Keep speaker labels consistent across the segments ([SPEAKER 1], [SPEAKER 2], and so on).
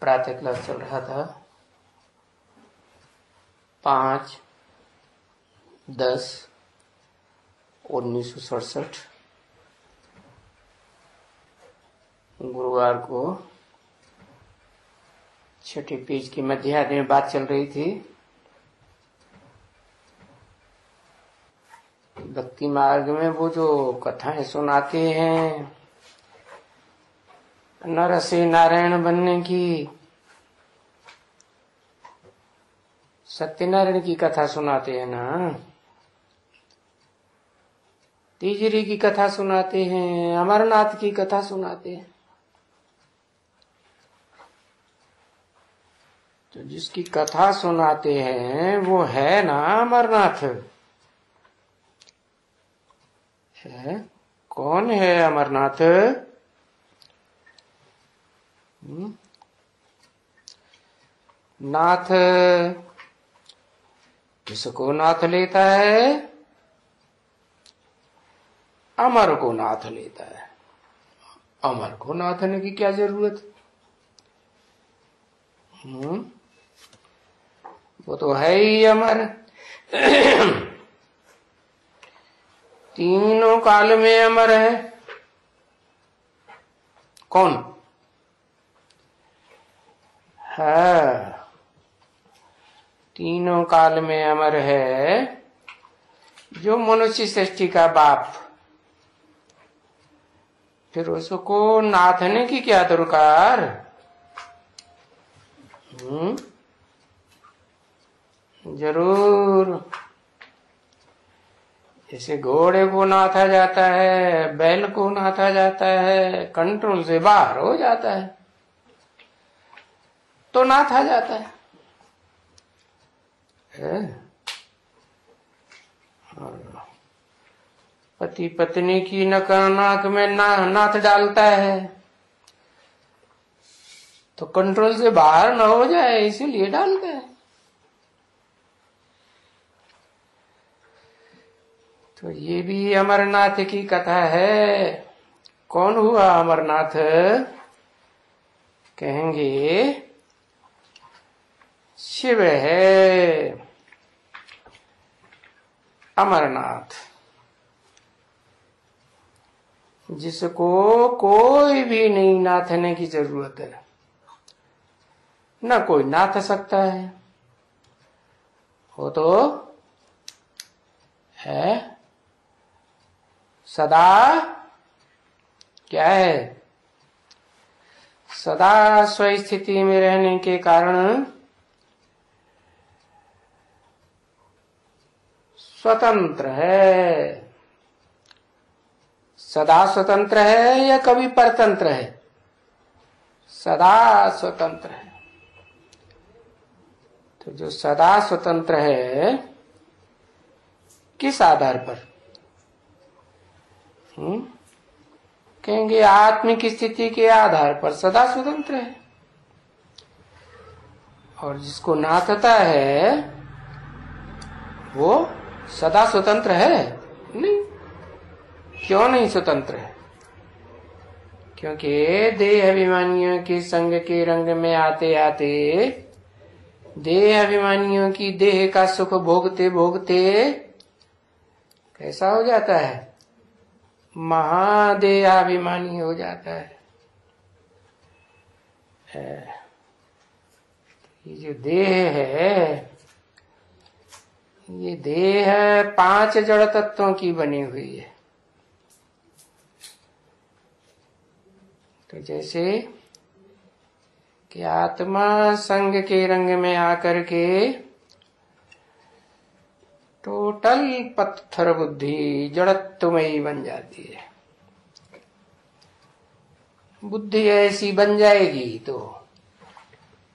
[SPEAKER 1] प्रातः क्लास चल रहा था 5/10/1967 गुरुवार को छठे पेज की मध्याह्न में बात चल रही थी। भक्ति मार्ग में वो जो कथाएं सुनाते हैं नर से नारायण बनने की, सत्यनारायण की कथा सुनाते हैं ना, तीजरी की कथा सुनाते हैं, अमरनाथ की कथा सुनाते हैं। तो जिसकी कथा सुनाते हैं वो है ना अमरनाथ है। कौन है अमरनाथ? नाथ किसको नाथ लेता है? अमर को नाथ लेता है। अमर को नाथने की क्या जरूरत? वो तो है ही अमर। तीनों काल में अमर है। कौन है? तीनों काल में अमर है जो मनुष्य सृष्टि का बाप। फिर उसको नाथने की क्या दरकार? जरूर। जैसे घोड़े को नाथा जाता है, बैल को नाथा जाता है, कंट्रोल से बाहर हो जाता है तो नाथा जाता है। पति पत्नी की नाक में नाथ डालता है तो कंट्रोल से बाहर न हो जाए इसीलिए डालता है। तो ये भी अमरनाथ की कथा है। कौन हुआ अमरनाथ? कहेंगे शिव है अमरनाथ, जिसको कोई भी नहीं नाथने की जरूरत है, न कोई नाथ सकता है। वो तो है सदा, क्या है? सदा स्वस्थिति में रहने के कारण स्वतंत्र है। सदा स्वतंत्र है या कभी परतंत्र है? सदा स्वतंत्र है। तो जो सदा स्वतंत्र है किस आधार पर? कहेंगे आत्मिक स्थिति के आधार पर सदा स्वतंत्र है। और जिसको नाथता है वो सदा स्वतंत्र है? नहीं। क्यों नहीं स्वतंत्र है? क्योंकि देह अभिमानियों के संग के रंग में आते आते देह अभिमानियों की देह का सुख भोगते भोगते कैसा हो जाता है? महादेहाभिमानी हो जाता है। ये जो देह है, ये देह 5 जड़ तत्वों की बनी हुई है। तो जैसे कि आत्मा संग के रंग में आकर के टोटल पत्थर बुद्धि जड़त्वमयी बन जाती है। बुद्धि ऐसी बन जाएगी तो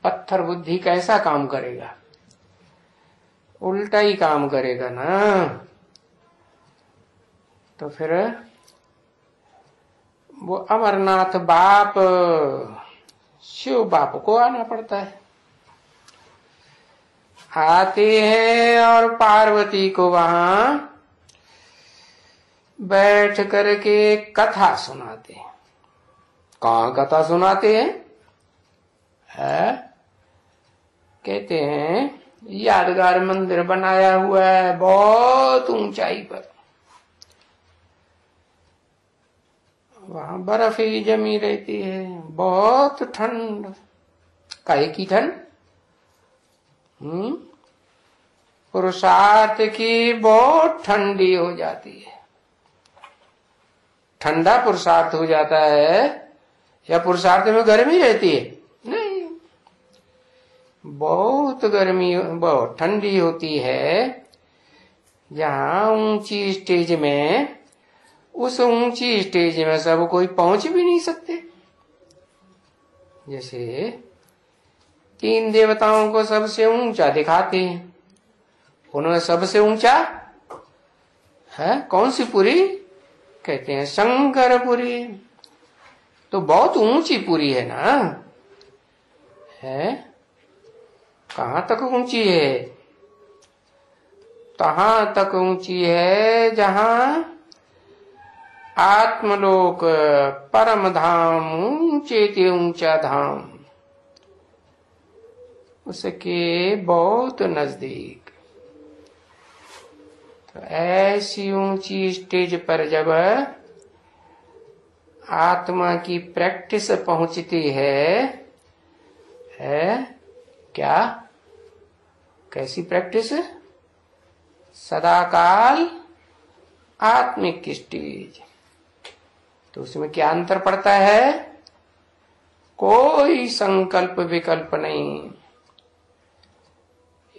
[SPEAKER 1] पत्थर बुद्धि कैसा काम करेगा? उल्टा ही काम करेगा ना। तो फिर वो अमरनाथ बाप शिव बाप को आना पड़ता है। आते हैं और पार्वती को वहां बैठ करके कथा सुनाते हैं। कहाँ कथा सुनाते हैं? है। कहते हैं यादगार मंदिर बनाया हुआ है बहुत ऊंचाई पर, वहां बर्फ ही जमी रहती है, बहुत ठंड, काहे की ठंड? पुरुषार्थ की बहुत ठंडी हो जाती है। ठंडा पुरुषार्थ हो जाता है या पुरुषार्थ में गर्मी रहती है? नहीं, बहुत गर्मी, बहुत ठंडी होती है। जहां ऊंची स्टेज में, उस ऊंची स्टेज में सब कोई पहुंच भी नहीं सकते। जैसे 3 देवताओं को सबसे ऊंचा दिखाते हैं, उन्होंने सबसे ऊंचा है कौन सी पुरी? कहते हैं शंकरपुरी। तो बहुत ऊंची पुरी है ना, है? कहां तक ऊंची है? कहां तक ऊंची है जहां आत्मलोक परम धाम, ऊंचे ते ऊंचा धाम, उसके बहुत नजदीक। तो ऐसी ऊंची स्टेज पर जब आत्मा की प्रैक्टिस पहुंचती है क्या? कैसी प्रैक्टिस? सदाकाल आत्मिक स्टेज। तो उसमें क्या अंतर पड़ता है? कोई संकल्प विकल्प नहीं,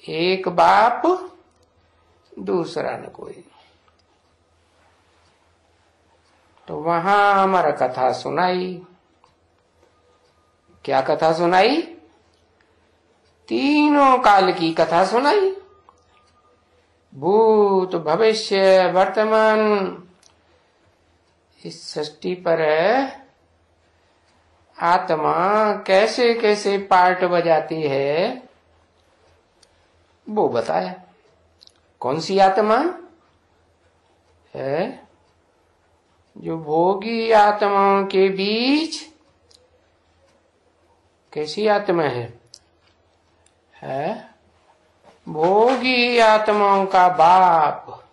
[SPEAKER 1] एक बाप दूसरा न कोई। तो वहां हमारा कथा सुनाई। क्या कथा सुनाई? तीनों काल की कथा सुनाई, भूत भविष्य वर्तमान। इस सृष्टि पर आत्मा कैसे कैसे पार्ट बजाती है वो बताया। कौन सी आत्मा है? जो भोगी आत्माओं के बीच कैसी आत्मा है? भोगी आत्माओं का बाप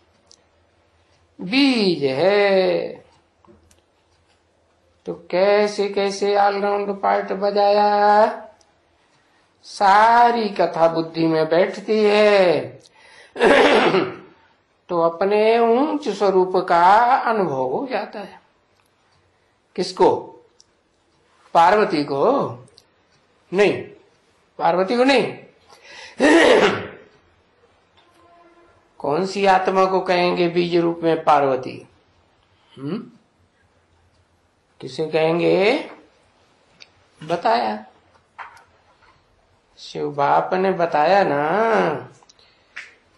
[SPEAKER 1] बीज है। तो कैसे कैसे ऑलराउंड पार्ट बजाया, सारी कथा बुद्धि में बैठती है। तो अपने ऊंच स्वरूप का अनुभव हो जाता है। किसको? पार्वती को नहीं, पार्वती को नहीं। कौन सी आत्मा को कहेंगे बीज रूप में पार्वती? किसे कहेंगे? बताया, शिव बाप ने बताया ना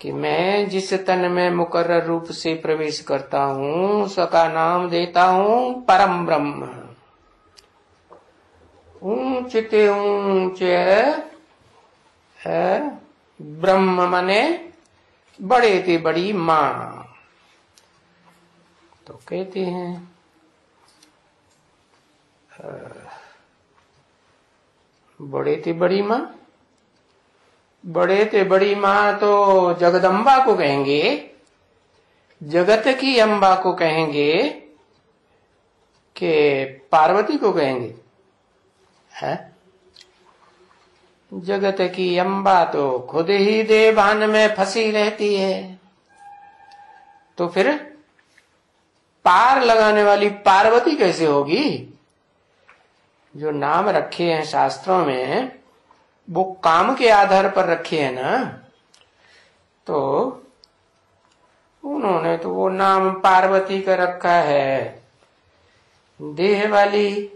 [SPEAKER 1] कि मैं जिस तन में मुकर्रर रूप से प्रवेश करता हूँ उसका नाम देता हूँ परम ब्रह्म। ऊंच ते ऊंच है ब्रह्म माने बड़े ते बड़ी माँ। तो कहते हैं बड़े ते बड़ी माँ, बड़े ते बड़ी माँ तो जगदम्बा को कहेंगे, जगत की अम्बा को कहेंगे कि पार्वती को कहेंगे? है जगत की अम्बा तो खुद ही देवान में फंसी रहती है, तो फिर पार लगाने वाली पार्वती कैसे होगी? जो नाम रखे हैं शास्त्रों में वो काम के आधार पर रखे हैं ना, तो उन्होंने तो वो नाम पार्वती का रखा है। देह वाली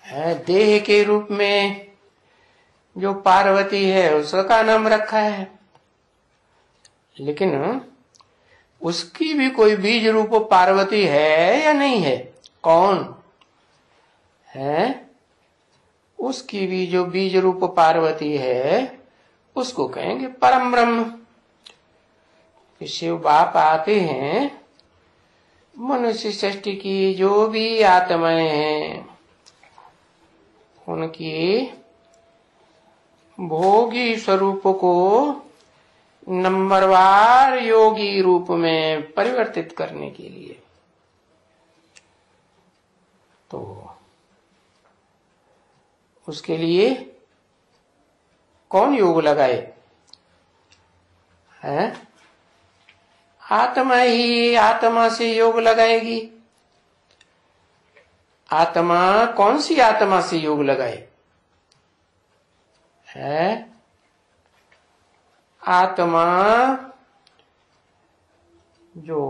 [SPEAKER 1] है, देह के रूप में जो पार्वती है उसका नाम रखा है, लेकिन उसकी भी कोई बीज रूप पार्वती है या नहीं है? कौन है? उसकी भी जो बीज रूप पार्वती है उसको कहेंगे परम ब्रह्म। शिव बाप आते हैं, मनुष्य सृष्टि की जो भी आत्माएं हैं उनकी भोगी स्वरूप को नंबरवार योगी रूप में परिवर्तित करने के लिए। तो उसके लिए कौन योग लगाए? है आत्मा ही आत्मा से योग लगाएगी। आत्मा कौन सी आत्मा से योग लगाए? है आत्मा जो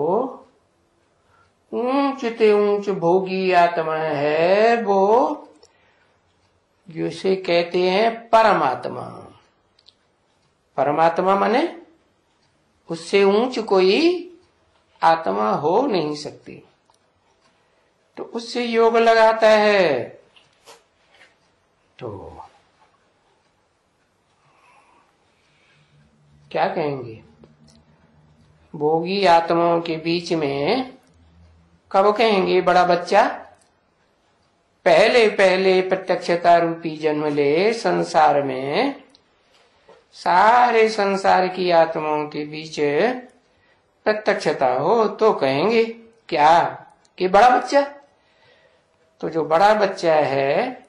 [SPEAKER 1] ऊंच ते ऊंच भोगी आत्मा है, वो जिसे कहते हैं परमात्मा। परमात्मा माने उससे ऊंच कोई आत्मा हो नहीं सकती। तो उससे योग लगाता है। तो क्या कहेंगे? भोगी आत्माओं के बीच में कब कहेंगे बड़ा बच्चा? पहले पहले प्रत्यक्षता रूपी जन्म ले संसार में, सारे संसार की आत्माओं के बीच प्रत्यक्षता हो तो कहेंगे क्या कि बड़ा बच्चा। तो जो बड़ा बच्चा है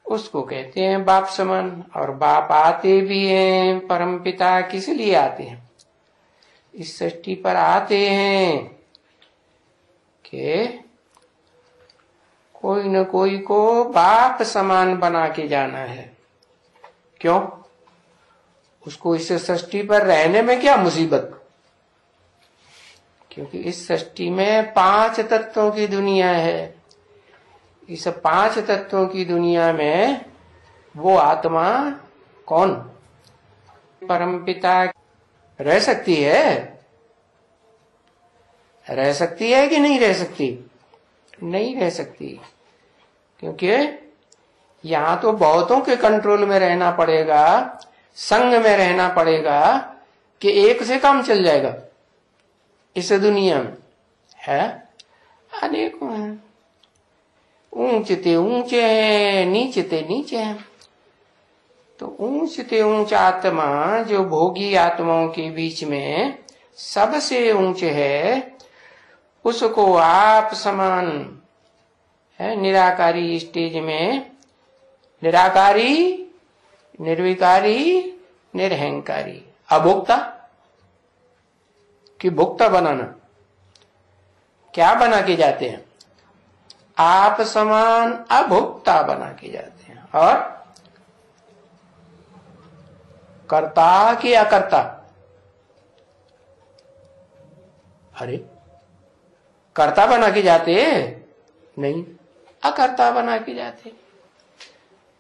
[SPEAKER 1] उसको कहते हैं बाप समान। और बाप आते भी हैं, परम पिता किस लिए आते हैं? इस सृष्टि पर आते हैं कि कोई न कोई को बाप समान बना के जाना है। क्यों? उसको इस सृष्टि पर रहने में क्या मुसीबत? क्योंकि इस सृष्टि में 5 तत्वों की दुनिया है। इस 5 तत्वों की दुनिया में वो आत्मा कौन? परमपिता रह सकती है? रह सकती है कि नहीं रह सकती? नहीं रह सकती। क्योंकि यहां तो बहुतों के कंट्रोल में रहना पड़ेगा, संग में रहना पड़ेगा कि एक से काम चल जाएगा। इस दुनिया में है अनेकों हैं, ऊंचे ते ऊंचे हैं, नीचे ते नीचे हैं। तो ऊंच ते ऊंच आत्मा जो भोगी आत्माओं के बीच में सबसे ऊंचे है, उसको आप समान है निराकारी स्टेज में, निराकारी, निर्विकारी, निरहंकारी, अभोक्ता कि भोक्ता बनाना। क्या बना के जाते हैं? आप समान अभोक्ता बना के जाते हैं। और कर्ता कि अकर्ता? अरे कर्ता बना के जाते नहीं, अकर्ता बना के जाते।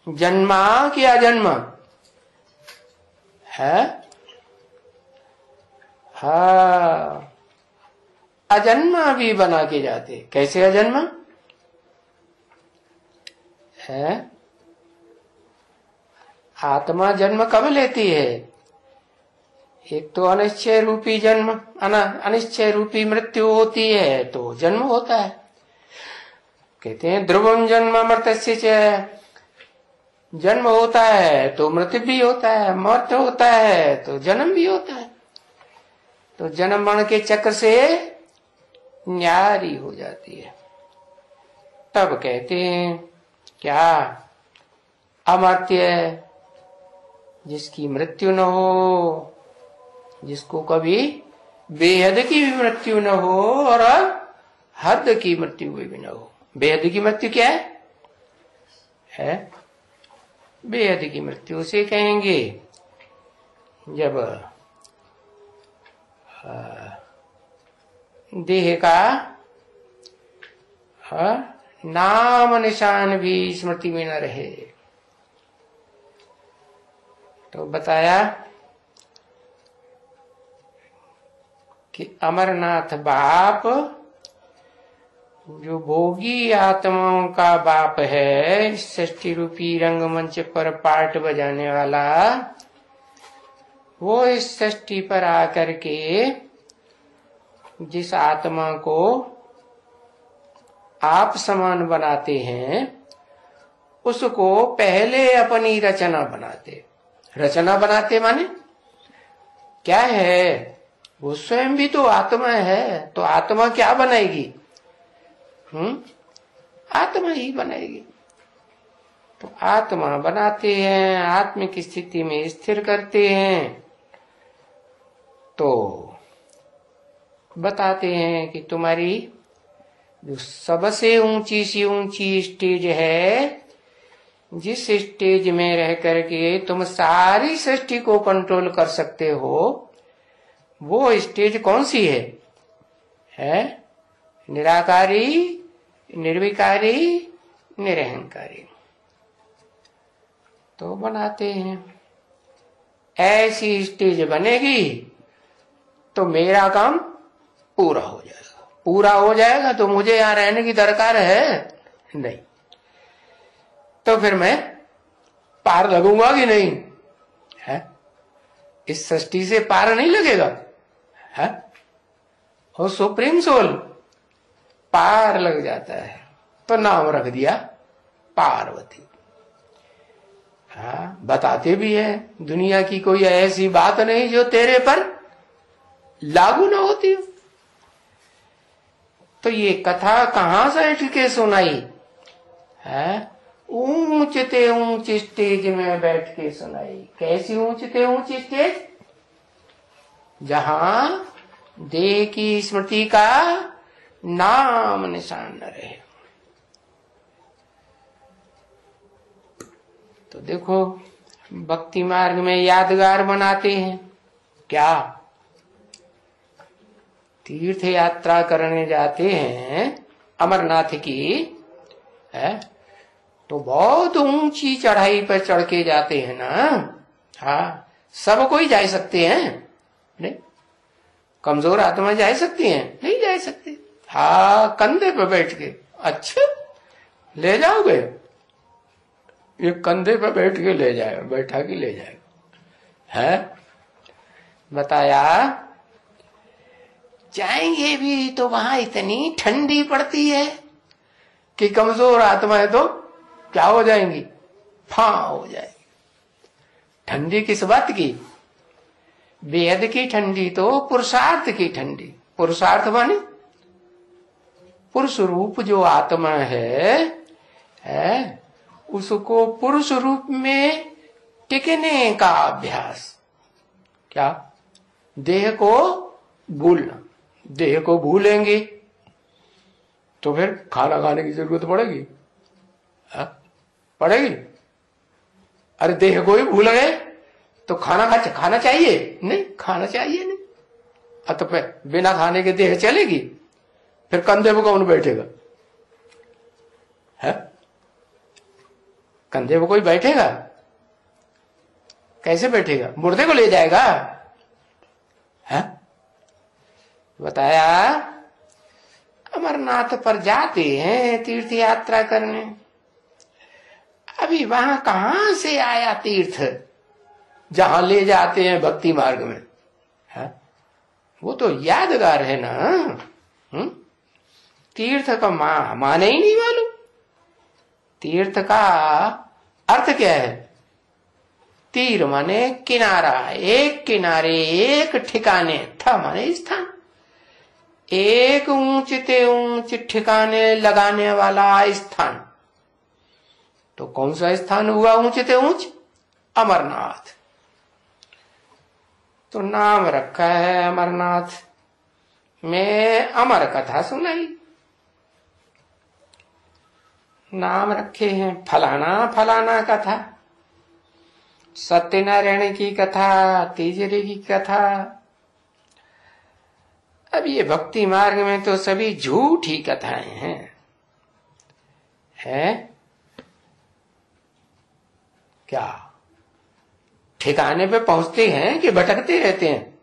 [SPEAKER 1] जन्मा कि अजन्मा है? हाँ, अजन्मा भी बना के जाते। कैसे अजन्मा है? आत्मा जन्म कब लेती है? एक तो अनिश्चय रूपी जन्म, अनिश्चय रूपी मृत्यु होती है तो जन्म होता है। कहते हैं ध्रुवम जन्म मृत्यस्य च, जन्म होता है तो मृत्यु भी होता है, मृत्यु होता है तो जन्म भी होता है। तो जन्म मरण के चक्र से न्यारी हो जाती है। तब कहते हैं क्या? अमर्त्य, जिसकी मृत्यु न हो, जिसको कभी बेहद की भी मृत्यु न हो और हद की मृत्यु भी न हो। बेहद की मृत्यु क्या है? बेहद की मृत्यु से कहेंगे जब देह का नाम निशान भी स्मृति में न रहे। तो बताया कि अमरनाथ बाप जो भोगी आत्माओं का बाप है, इस सृष्टि रूपी रंगमंच पर पार्ट बजाने वाला, वो इस सृष्टि पर आकर के जिस आत्मा को आप समान बनाते हैं, उसको पहले अपनी रचना बनाते। रचना बनाते माने क्या है? वो स्वयं भी तो आत्मा है, तो आत्मा क्या बनाएगी? आत्मा ही बनाएगी। तो आत्मा बनाते हैं, आत्मिक स्थिति में स्थिर करते हैं, तो बताते हैं कि तुम्हारी जो सबसे ऊंची सी ऊंची स्टेज है, जिस स्टेज में रह करके तुम सारी सृष्टि को कंट्रोल कर सकते हो, वो स्टेज कौन सी है? निराकारी, निर्विकारी, निरहंकारी। तो बनाते हैं। ऐसी स्टेज बनेगी तो मेरा काम पूरा हो जाएगा। पूरा हो जाएगा तो मुझे यहां रहने की दरकार है नहीं। तो फिर मैं पार लगूंगा कि नहीं है? इस सृष्टि से पार नहीं लगेगा है? और सुप्रीम सोल पार लग जाता है, तो नाम रख दिया पार्वती। हाँ, बताते भी है दुनिया की कोई ऐसी बात नहीं जो तेरे पर लागू ना होती हो। तो ये कथा कहां से उठ के सुनाई है? ऊंचते ऊंच स्टेज में बैठ के सुनाई। कैसी ऊंचते ऊंच स्टेज? जहां देह की स्मृति का नाम निशान न रहे। तो देखो, भक्ति मार्ग में यादगार बनाते हैं क्या? तीर्थ यात्रा करने जाते हैं अमरनाथ की है, तो बहुत ऊंची चढ़ाई पर चढ़ के जाते हैं ना। हाँ, सब कोई जा सकते हैं नहीं? कमजोर आत्मा जा सकती हैं? नहीं जा सकती। हाँ, कंधे पे बैठ के। अच्छा, ले जाओगे? ये कंधे पे बैठ के ले जाएगा, बैठा के ले जाएगा है? बताया जाएंगे भी तो वहां इतनी ठंडी पड़ती है कि कमजोर आत्मा है तो क्या हो जाएंगी? फां हो जाएगी। ठंडी किस बात की? बेहद की ठंडी तो पुरुषार्थ की ठंडी। पुरुषार्थ माने पुरुष रूप जो आत्मा है उसको पुरुष रूप में टिकने का अभ्यास। क्या? देह को भूलना। देह को भूलेंगे तो फिर खाना खाने की जरूरत पड़ेगी? पड़ेगी? अरे देह को ही भूल गए तो खाना चाहिए नहीं? खाना चाहिए नहीं। तो बिना खाने के देह चलेगी? फिर कंधे पे कौन बैठेगा है? कंधे पे कोई बैठेगा? कैसे बैठेगा? मुर्दे को ले जाएगा है? बताया अमरनाथ पर जाते हैं तीर्थ यात्रा करने। अभी वहां कहां से आया तीर्थ जहां ले जाते हैं भक्ति मार्ग में है? वो तो यादगार है ना। तीर्थ का माने ही नहीं मालूम। तीर्थ का अर्थ क्या है? तीर माने किनारा, एक किनारे, एक ठिकाने, था माने स्थान, एक ऊंचते ऊंच ठिकाने लगाने वाला स्थान। तो कौन सा स्थान हुआ ऊंचते ऊंच? अमरनाथ। तो नाम रखा है अमरनाथ में। अमर कथा सुनाई, नाम रखे हैं फलाना फलाना कथा, सत्यनारायण की कथा, तीजरी की कथा। अब ये भक्ति मार्ग में तो सभी झूठी कथाएं हैं क्या? ठिकाने पे पहुंचते हैं कि भटकते रहते हैं?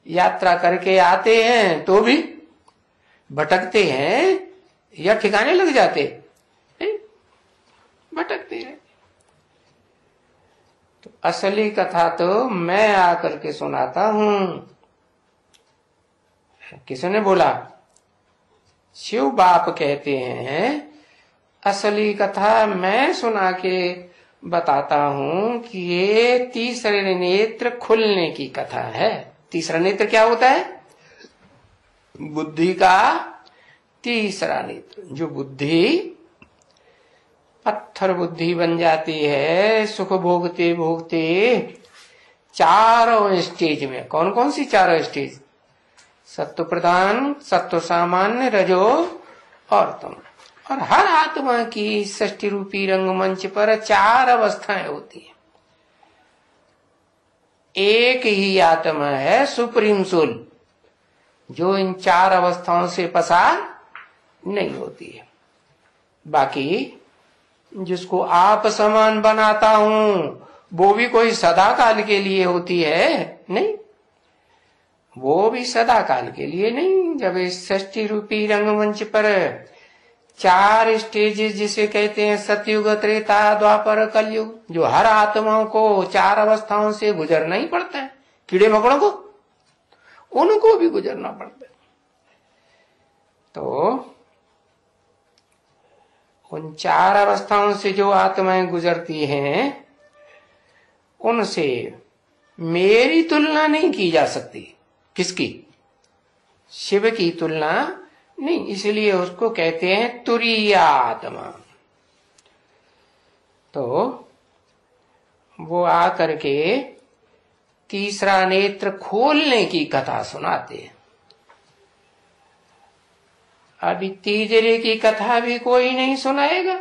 [SPEAKER 1] यात्रा करके आते हैं तो भी भटकते हैं या ठिकाने लग जाते? भटकते हैं। तो असली कथा तो मैं आकर के सुनाता हूं। किसने बोला? शिव बाप कहते हैं असली कथा मैं सुना के बताता हूं कि ये तीसरे नेत्र खुलने की कथा है। तीसरा नेत्र क्या होता है? बुद्धि का तीसरा नेत्र। जो बुद्धि पत्थर बुद्धि बन जाती है सुख भोगते भोगते चारों स्टेज में। कौन कौन सी चारों स्टेज? सत्व प्रधान, सत्व सामान्य, रजो और तम। और हर आत्मा की सृष्टि रूपी रंगमंच पर चार अवस्थाएं होती हैं। एक ही आत्मा है सुप्रीम सोल जो इन चार अवस्थाओं से पसार नहीं होती है। बाकी जिसको आप समान बनाता हूं वो भी कोई सदा काल के लिए होती है? नहीं, वो भी सदा काल के लिए नहीं। जब इस सृष्टि रूपी रंगमंच पर चार स्टेजेस जिसे कहते हैं सतयुग, त्रेता, द्वापर, कलयुग, जो हर आत्माओं को चार अवस्थाओं से गुजरना ही पड़ता है। कीड़े मकोड़ों को उनको भी गुजरना पड़ता है। तो उन चार अवस्थाओं से जो आत्माएं गुजरती हैं उनसे मेरी तुलना नहीं की जा सकती। किसकी? शिव की तुलना नहीं। इसलिए उसको कहते हैं तुरीय आत्मा। तो वो आकर के तीसरा नेत्र खोलने की कथा सुनाते हैं। अभी तीसरे की कथा भी कोई नहीं सुनाएगा।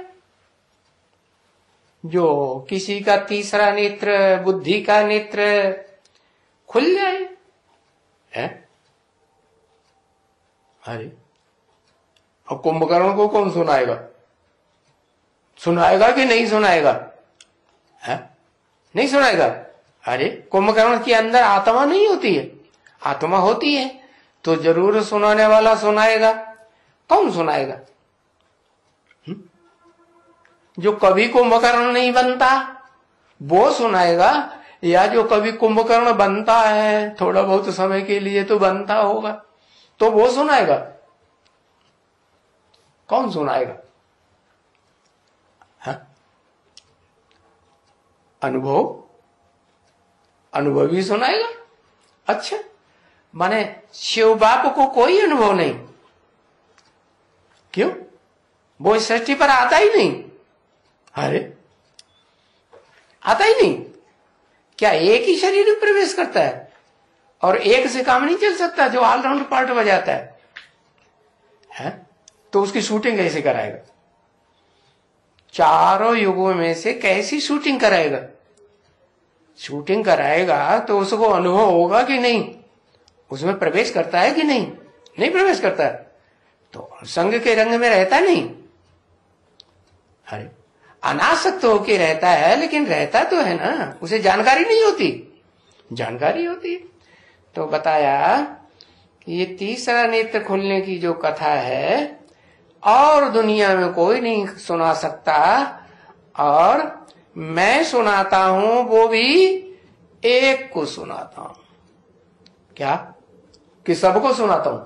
[SPEAKER 1] जो किसी का तीसरा नेत्र, बुद्धि का नेत्र खुल जाए है? अरे अब कुंभकर्ण को कौन सुनाएगा? सुनाएगा कि नहीं सुनाएगा? है? नहीं सुनाएगा। अरे कुंभकर्ण के अंदर आत्मा नहीं होती है? आत्मा होती है तो जरूर सुनाने वाला सुनाएगा। कौन सुनाएगा? जो कभी कुंभकर्ण नहीं बनता वो सुनाएगा, या जो कभी कुंभकर्ण बनता है थोड़ा बहुत समय के लिए तो बनता होगा तो वो सुनाएगा? कौन सुनाएगा? हाँ? अनुभवी सुनाएगा। अच्छा, माने शिव बाप को कोई अनुभव नहीं? क्यों? वो इस सृष्टि पर आता ही नहीं। अरे आता ही नहीं? क्या एक ही शरीर में प्रवेश करता है और एक से काम नहीं चल सकता? जो ऑलराउंड पार्ट बजाता है तो उसकी शूटिंग कैसे कराएगा? चारों युगों में से कैसी शूटिंग कराएगा? शूटिंग कराएगा तो उसको अनुभव होगा कि नहीं? उसमें प्रवेश करता है कि नहीं? नहीं प्रवेश करता है तो संग के रंग में रहता नहीं। अरे अनासक्त होके रहता है लेकिन रहता तो है ना, उसे जानकारी नहीं होती। जानकारी होती। तो बताया कि ये तीसरा नेत्र खुलने की जो कथा है और दुनिया में कोई नहीं सुना सकता, और मैं सुनाता हूं वो भी एक को सुनाता हूं। क्या? कि सबको सुनाता हूं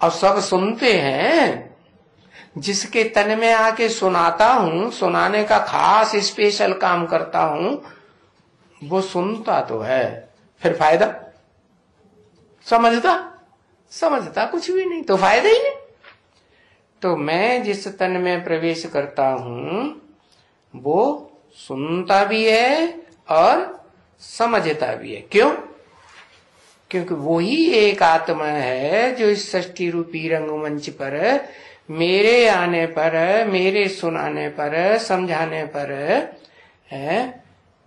[SPEAKER 1] और सब सुनते हैं। जिसके तन में आके सुनाता हूं, सुनाने का खास स्पेशल काम करता हूं, वो सुनता तो है, फिर फायदा? समझता कुछ भी नहीं तो फायदा ही नहीं। तो मैं जिस तन में प्रवेश करता हूं वो सुनता भी है और समझता भी है। क्यों? क्योंकि वही एक आत्मा है जो इस सृष्टि रूपी रंगमंच पर मेरे आने पर, मेरे सुनाने पर, समझाने पर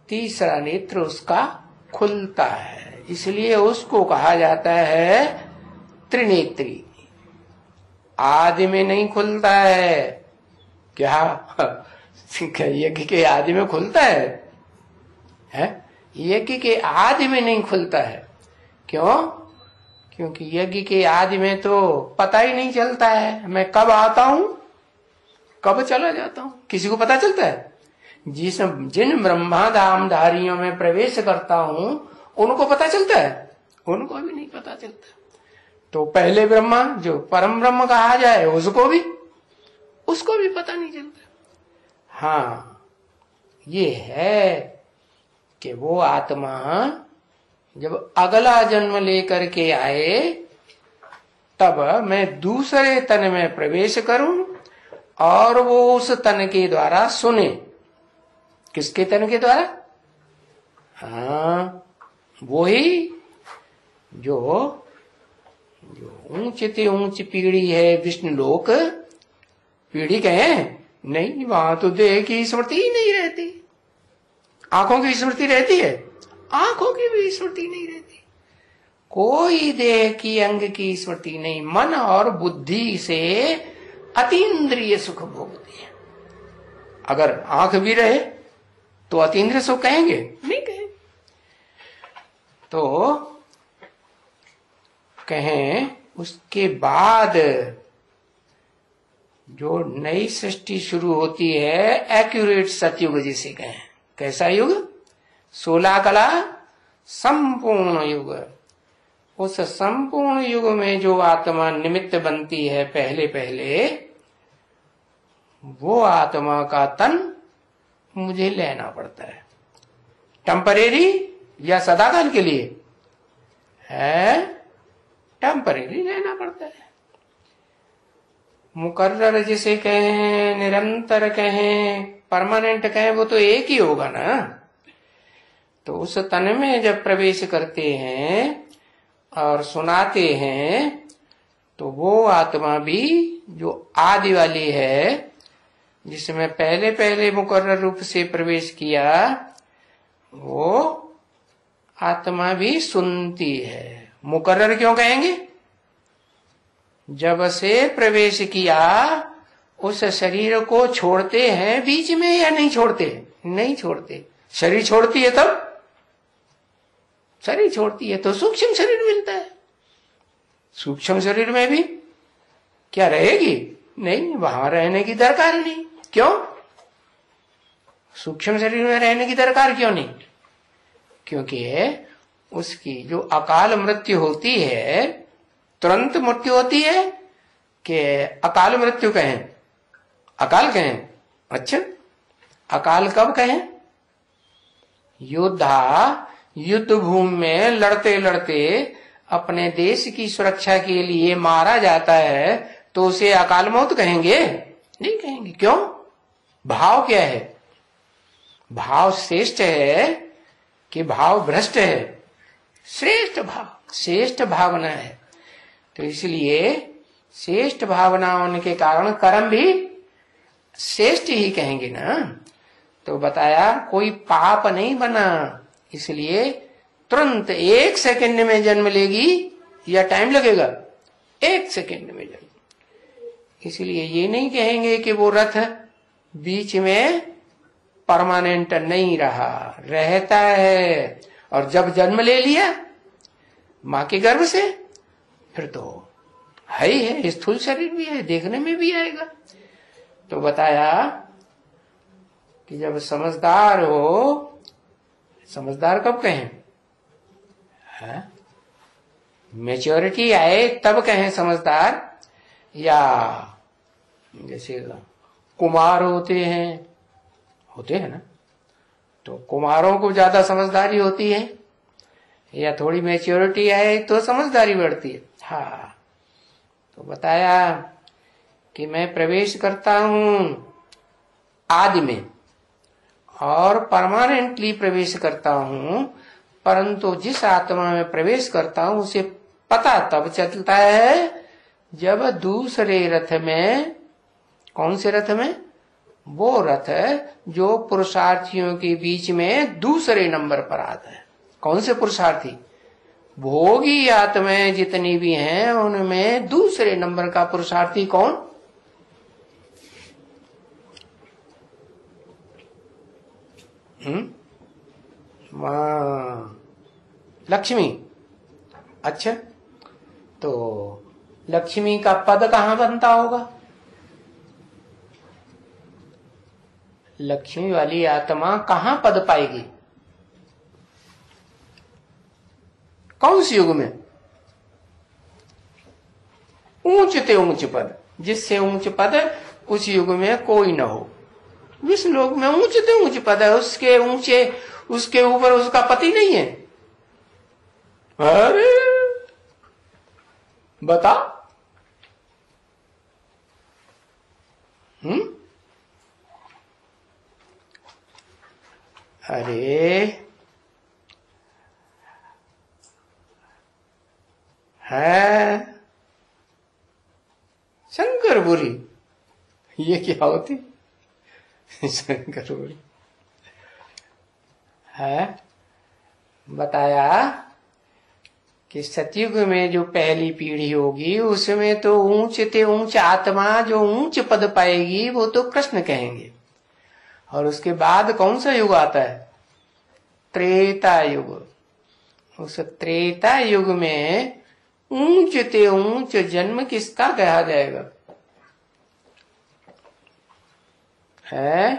[SPEAKER 1] तीसरा नेत्र उसका खुलता है। इसलिए उसको कहा जाता है त्रिनेत्री। आदि में नहीं खुलता है। क्या यज्ञ के आदि में खुलता है? यज्ञ के आदि में नहीं खुलता है। क्यों? क्योंकि यज्ञ के आदि में तो पता ही नहीं चलता है मैं कब आता हूं कब चला जाता हूं। किसी को पता चलता है? जिन ब्रह्माधामधारियों में प्रवेश करता हूं उनको पता चलता है? उनको भी नहीं पता चलता। तो पहले ब्रह्मा जो परम ब्रह्म कहा जाए उसको भी पता नहीं चलता। हाँ, ये है कि वो आत्मा जब अगला जन्म लेकर के आए तब मैं दूसरे तन में प्रवेश करूं और वो उस तन के द्वारा सुने। किसके तन के द्वारा? हाँ, वो ही जो ऊंच से ऊंच पीढ़ी है विष्णु लोक। पीढ़ी कहें नहीं, वहां तो देह की स्मृति ही नहीं रहती। आंखों की स्मृति रहती है, आंखों की भी स्मृति नहीं रहती। कोई देह की अंग की स्मृति नहीं। मन और बुद्धि से अतीन्द्रिय सुख भोगती है। अगर आंख भी रहे तो अतीन्द्रिय सुख कहेंगे? नहीं कहेंगे। तो कहें उसके बाद जो नई सृष्टि शुरू होती है, एक्यूरेट सतयुग जिसे कहें। कैसा युग? 16 कला संपूर्ण युग। उस संपूर्ण युग में जो आत्मा निमित्त बनती है पहले पहले, वो आत्मा का तन मुझे लेना पड़ता है। टेम्परेरी या सदाकाल के लिए है, टेम्परेरी लेना पड़ता है। मुकर्रर जिसे कहें, निरंतर कहें, परमानेंट कहें, वो तो एक ही होगा ना। तो उस तन में जब प्रवेश करते हैं और सुनाते हैं तो वो आत्मा भी जो आदि वाली है, जिसमें पहले पहले मुकर्रर रूप से प्रवेश किया, वो आत्मा भी सुनती है। मुकर्रर क्यों कहेंगे? जब से प्रवेश किया उस शरीर को छोड़ते हैं बीच में या नहीं छोड़ते? नहीं छोड़ते। शरीर छोड़ती है तब, शरीर छोड़ती है तो सूक्ष्म शरीर मिलता है। सूक्ष्म शरीर में भी क्या रहेगी? नहीं, वहां रहने की दरकार नहीं। क्यों? सूक्ष्म शरीर में रहने की दरकार क्यों नहीं? क्योंकि उसकी जो अकाल मृत्यु होती है, तुरंत मृत्यु होती है कि अकाल मृत्यु कहें? अकाल कहें। अच्छा, अकाल कब कहें? योद्धा युद्ध भूमि में लड़ते लड़ते अपने देश की सुरक्षा के लिए मारा जाता है तो उसे अकाल मौत कहेंगे? नहीं कहेंगे। क्यों? भाव क्या है? भाव श्रेष्ठ है कि भाव भ्रष्ट है? श्रेष्ठ भाव, श्रेष्ठ भावना है। तो इसलिए श्रेष्ठ भावना होने के कारण कर्म भी श्रेष्ठ ही कहेंगे ना। तो बताया कोई पाप नहीं बना, इसलिए तुरंत 1 सेकंड में जन्म लेगी या टाइम लगेगा? 1 सेकंड में जन्म। इसलिए ये नहीं कहेंगे कि वो रथ बीच में परमानेंट नहीं रहा, रहता है। और जब जन्म ले लिया मां के गर्भ से, फिर तो है ही है, स्थूल शरीर भी है, देखने में भी आएगा। तो बताया कि जब समझदार हो, समझदार कब कहें? मैच्योरिटी आए तब कहें समझदार, या जैसे कुमार होते हैं ना, तो कुमारों को ज्यादा समझदारी होती है, या थोड़ी मैच्योरिटी आए तो समझदारी बढ़ती है। हाँ, तो बताया कि मैं प्रवेश करता हूं आदि में और परमानेंटली प्रवेश करता हूं, परंतु जिस आत्मा में प्रवेश करता हूं उसे पता तब चलता है जब दूसरे रथ में, कौन से रथ में? वो रथ जो पुरुषार्थियों के बीच में दूसरे नंबर पर आता है। कौन से पुरुषार्थी? भोगी आत्माएं जितनी भी हैं उनमें दूसरे नंबर का पुरुषार्थी कौन? लक्ष्मी। अच्छा, तो लक्ष्मी का पद कहां बनता होगा? लक्ष्मी वाली आत्मा कहां पद पाएगी? कौन से युग में? ऊंच ते ऊंच पद, जिससे ऊंच पद उस युग में कोई न हो। विष्णु लोक में ऊंचे ऊंचे पद है, उसके ऊंचे, उसके ऊपर उसका पति नहीं है। अरे बता, अरे है शंकरपुरी, ये क्या होती? शंकरपुरी है। बताया कि सतयुग में जो पहली पीढ़ी होगी उसमें तो ऊंचे ऊंच आत्मा जो ऊंच पद पाएगी वो तो कृष्ण कहेंगे। और उसके बाद कौन सा युग आता है? त्रेता युग। उस त्रेता युग में ऊंच जन्म किसका कहा जाएगा? है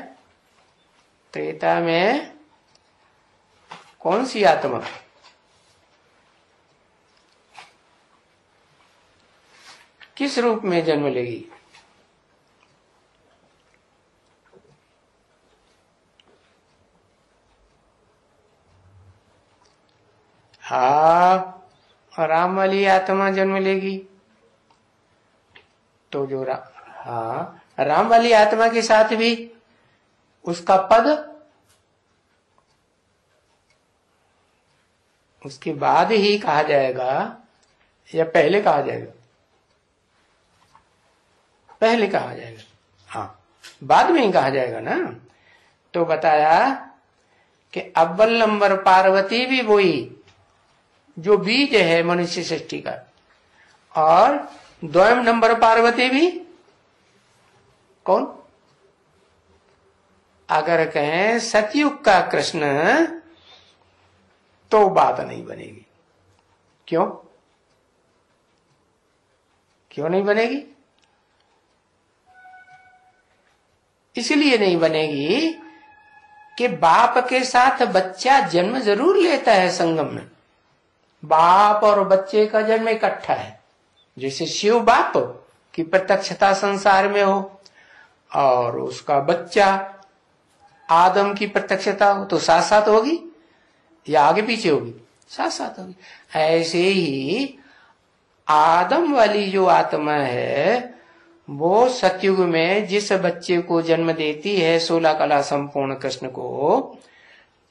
[SPEAKER 1] त्रेता में कौन सी आत्मा? किस रूप में जन्म लेगी? राम वाली आत्मा जन्म लेगी। तो जो राम वाली आत्मा के साथ भी उसका पद उसके बाद ही कहा जाएगा या पहले कहा जाएगा? पहले कहा जाएगा। हाँ, बाद में ही कहा जाएगा ना। तो बताया कि अव्वल नंबर पार्वती भी वही जो बीज है मनुष्य सृष्टि का, और द्वयम नंबर पार्वती भी कौन? अगर कहें सतयुग का कृष्ण तो बात नहीं बनेगी। क्यों? क्यों नहीं बनेगी? इसलिए नहीं बनेगी कि बाप के साथ बच्चा जन्म जरूर लेता है संगम में। बाप और बच्चे का जन्म इकट्ठा है। जैसे शिव बाप की प्रत्यक्षता संसार में हो और उसका बच्चा आदम की प्रत्यक्षता हो, तो साथ साथ होगी या आगे पीछे होगी? साथ साथ होगी। ऐसे ही आदम वाली जो आत्मा है वो सतयुग में जिस बच्चे को जन्म देती है 16 कला संपूर्ण कृष्ण को,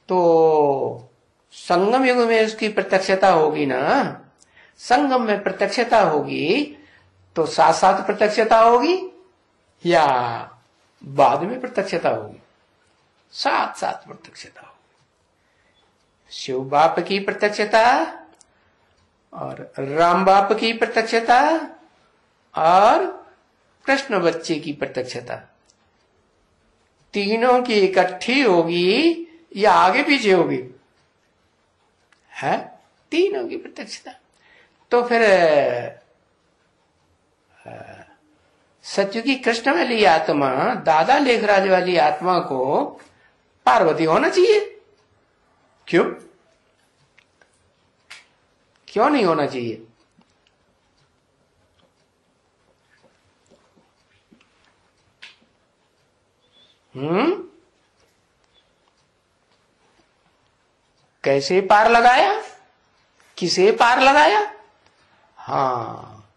[SPEAKER 1] तो संगम युग में उसकी प्रत्यक्षता होगी ना। संगम में प्रत्यक्षता होगी तो साथ साथ प्रत्यक्षता होगी या बाद में प्रत्यक्षता होगी? साथ साथ प्रत्यक्षता होगी। शिव बाप की प्रत्यक्षता और राम बाप की प्रत्यक्षता और कृष्ण बच्चे की प्रत्यक्षता, तीनों की इकट्ठी होगी या आगे पीछे होगी? है तीनों की प्रत्यक्षता। तो फिर सत्युगी कृष्ण वाली आत्मा, दादा लेखराज वाली आत्मा को पार्वती होना चाहिए। क्यों? क्यों नहीं होना चाहिए? कैसे पार लगाया? किसे पार लगाया? हाँ,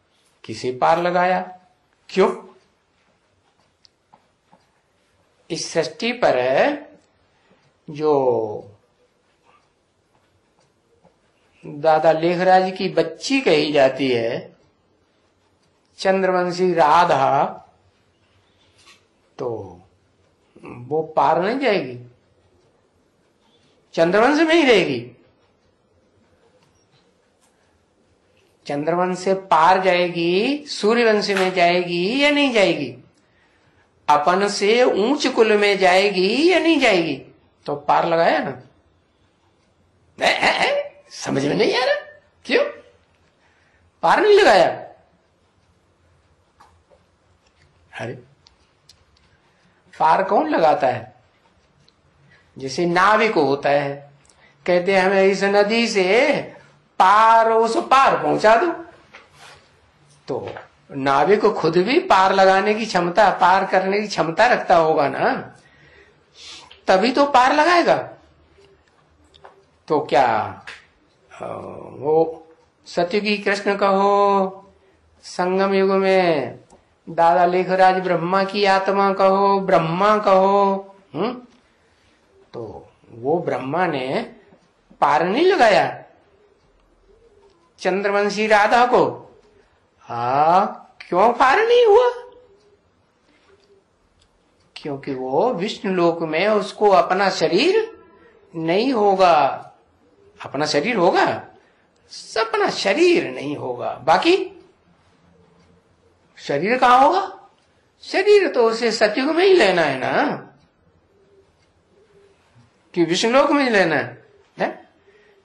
[SPEAKER 1] किसे पार लगाया? क्यों? इस सृष्टि पर जो दादा लेखराज की बच्ची कही जाती है, चंद्रवंशी राधा, तो वो पार नहीं जाएगी, चंद्रवंश में ही रहेगी। चंद्रवंश से पार जाएगी, सूर्यवंश में जाएगी या नहीं जाएगी? अपन से ऊंच कुल में जाएगी या नहीं जाएगी? तो पार लगाया ना। समझ में नहीं आ रहा? क्यों पार नहीं लगाया? अरे पार कौन लगाता है? जैसे नाविक होता है, कहते हैं हमें इस नदी से पार उस पार पहुंचा दो, तो नाविक को खुद भी पार लगाने की क्षमता, पार करने की क्षमता रखता होगा ना। तभी तो पार लगाएगा। तो क्या वो सतयुगी कृष्ण कहो, संगम युग में दादा लेखराज ब्रह्मा की आत्मा कहो, ब्रह्मा कहो, तो वो ब्रह्मा ने पार नहीं लगाया चंद्रवंशी राधा को। क्यों पार नहीं हुआ? क्योंकि वो विष्णु लोक में उसको अपना शरीर नहीं होगा। अपना शरीर होगा, अपना शरीर नहीं होगा। बाकी शरीर कहां होगा? शरीर तो उसे सतयुग में ही लेना है ना, कि विष्णु लोक में ही लेना है?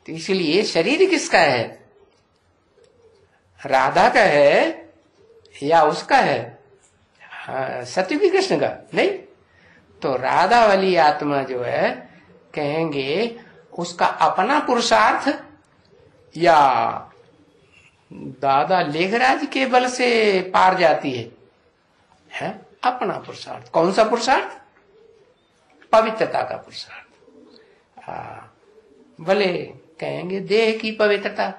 [SPEAKER 1] तो इसलिए शरीर किसका है? राधा का है या उसका है? सतयुगी कृष्ण का नहीं। तो राधा वाली आत्मा जो है, कहेंगे उसका अपना पुरुषार्थ या दादा लेखराज के बल से पार जाती है? अपना पुरुषार्थ। कौन सा पुरुषार्थ? पवित्रता का पुरुषार्थ। भले कहेंगे देह की पवित्रता,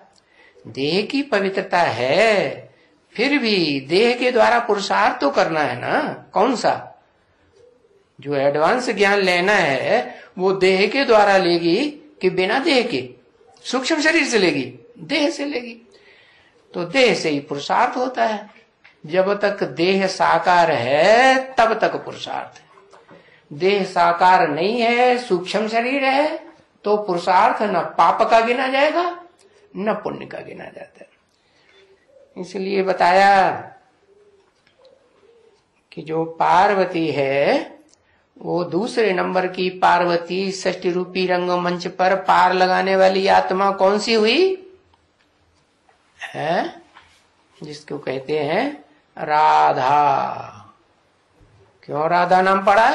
[SPEAKER 1] देह की पवित्रता है, फिर भी देह के द्वारा पुरुषार्थ तो करना है ना। कौन सा? जो एडवांस ज्ञान लेना है वो देह के द्वारा लेगी कि बिना देह के? सूक्ष्म शरीर से लेगी, देह से लेगी। तो देह से ही पुरुषार्थ होता है। जब तक देह साकार है तब तक पुरुषार्थ है। देह साकार नहीं है, सूक्ष्म शरीर है, तो पुरुषार्थ न पाप का गिना जाएगा न पुण्य का गिना जाता है। इसलिए बताया कि जो पार्वती है वो दूसरे नंबर की पार्वती, षष्ठी रूपी रंगमंच पर पार लगाने वाली आत्मा कौन सी हुई है? जिसको कहते हैं राधा। क्यों राधा नाम पड़ा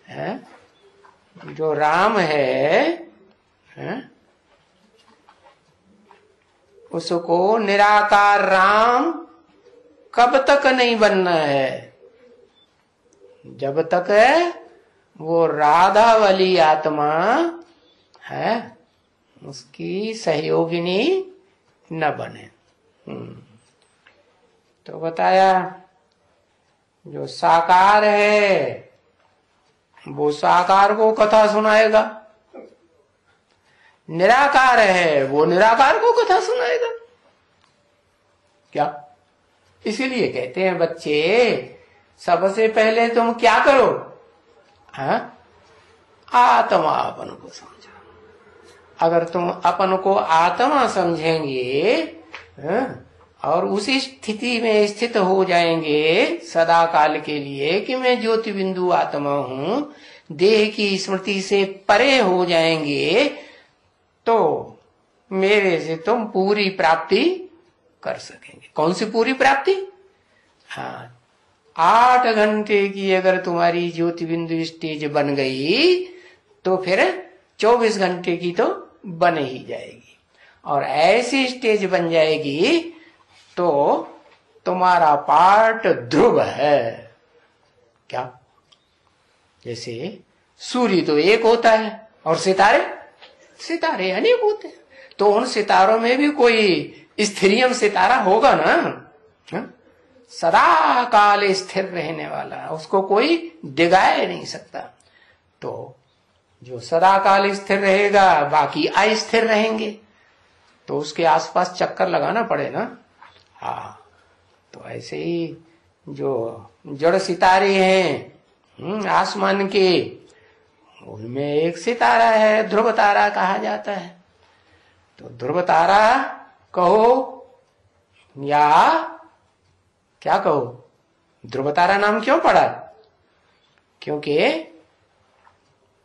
[SPEAKER 1] है? जो राम है उसको निराकार राम कब तक नहीं बनना है? जब तक वो राधा वाली आत्मा है उसकी सहयोगिनी न बने। तो बताया जो साकार है वो साकार को कथा सुनाएगा, निराकार है वो निराकार को कथा सुनाएगा। क्या? इसीलिए कहते हैं बच्चे सबसे पहले तुम क्या करो? आत्मा अपन को समझो। अगर तुम अपन को आत्मा समझेंगे और उसी स्थिति में स्थित हो जाएंगे सदा काल के लिए कि मैं ज्योति बिंदु आत्मा हूं, देह की स्मृति से परे हो जाएंगे, तो मेरे से तुम पूरी प्राप्ति कर सकेंगे। कौन सी पूरी प्राप्ति? 8 घंटे की अगर तुम्हारी ज्योति बिंदु स्टेज बन गई तो फिर 24 घंटे की तो बन ही जाएगी। और ऐसी स्टेज बन जाएगी तो तुम्हारा पार्ट ध्रुव है। क्या? जैसे सूर्य तो एक होता है और सितारे अनेक होते हैं, तो उन सितारों में भी कोई स्थिरियम सितारा होगा ना, सदा काल स्थिर रहने वाला, उसको कोई डिगाए नहीं सकता। तो जो सदा काल स्थिर रहेगा बाकी अस्थिर रहेंगे, तो उसके आसपास चक्कर लगाना पड़े ना। तो ऐसे ही जो जड़ सितारे हैं आसमान के, उनमें एक सितारा है ध्रुव तारा कहा जाता है। तो ध्रुव तारा कहो या क्या कहो? ध्रुव तारा नाम क्यों पड़ा? क्योंकि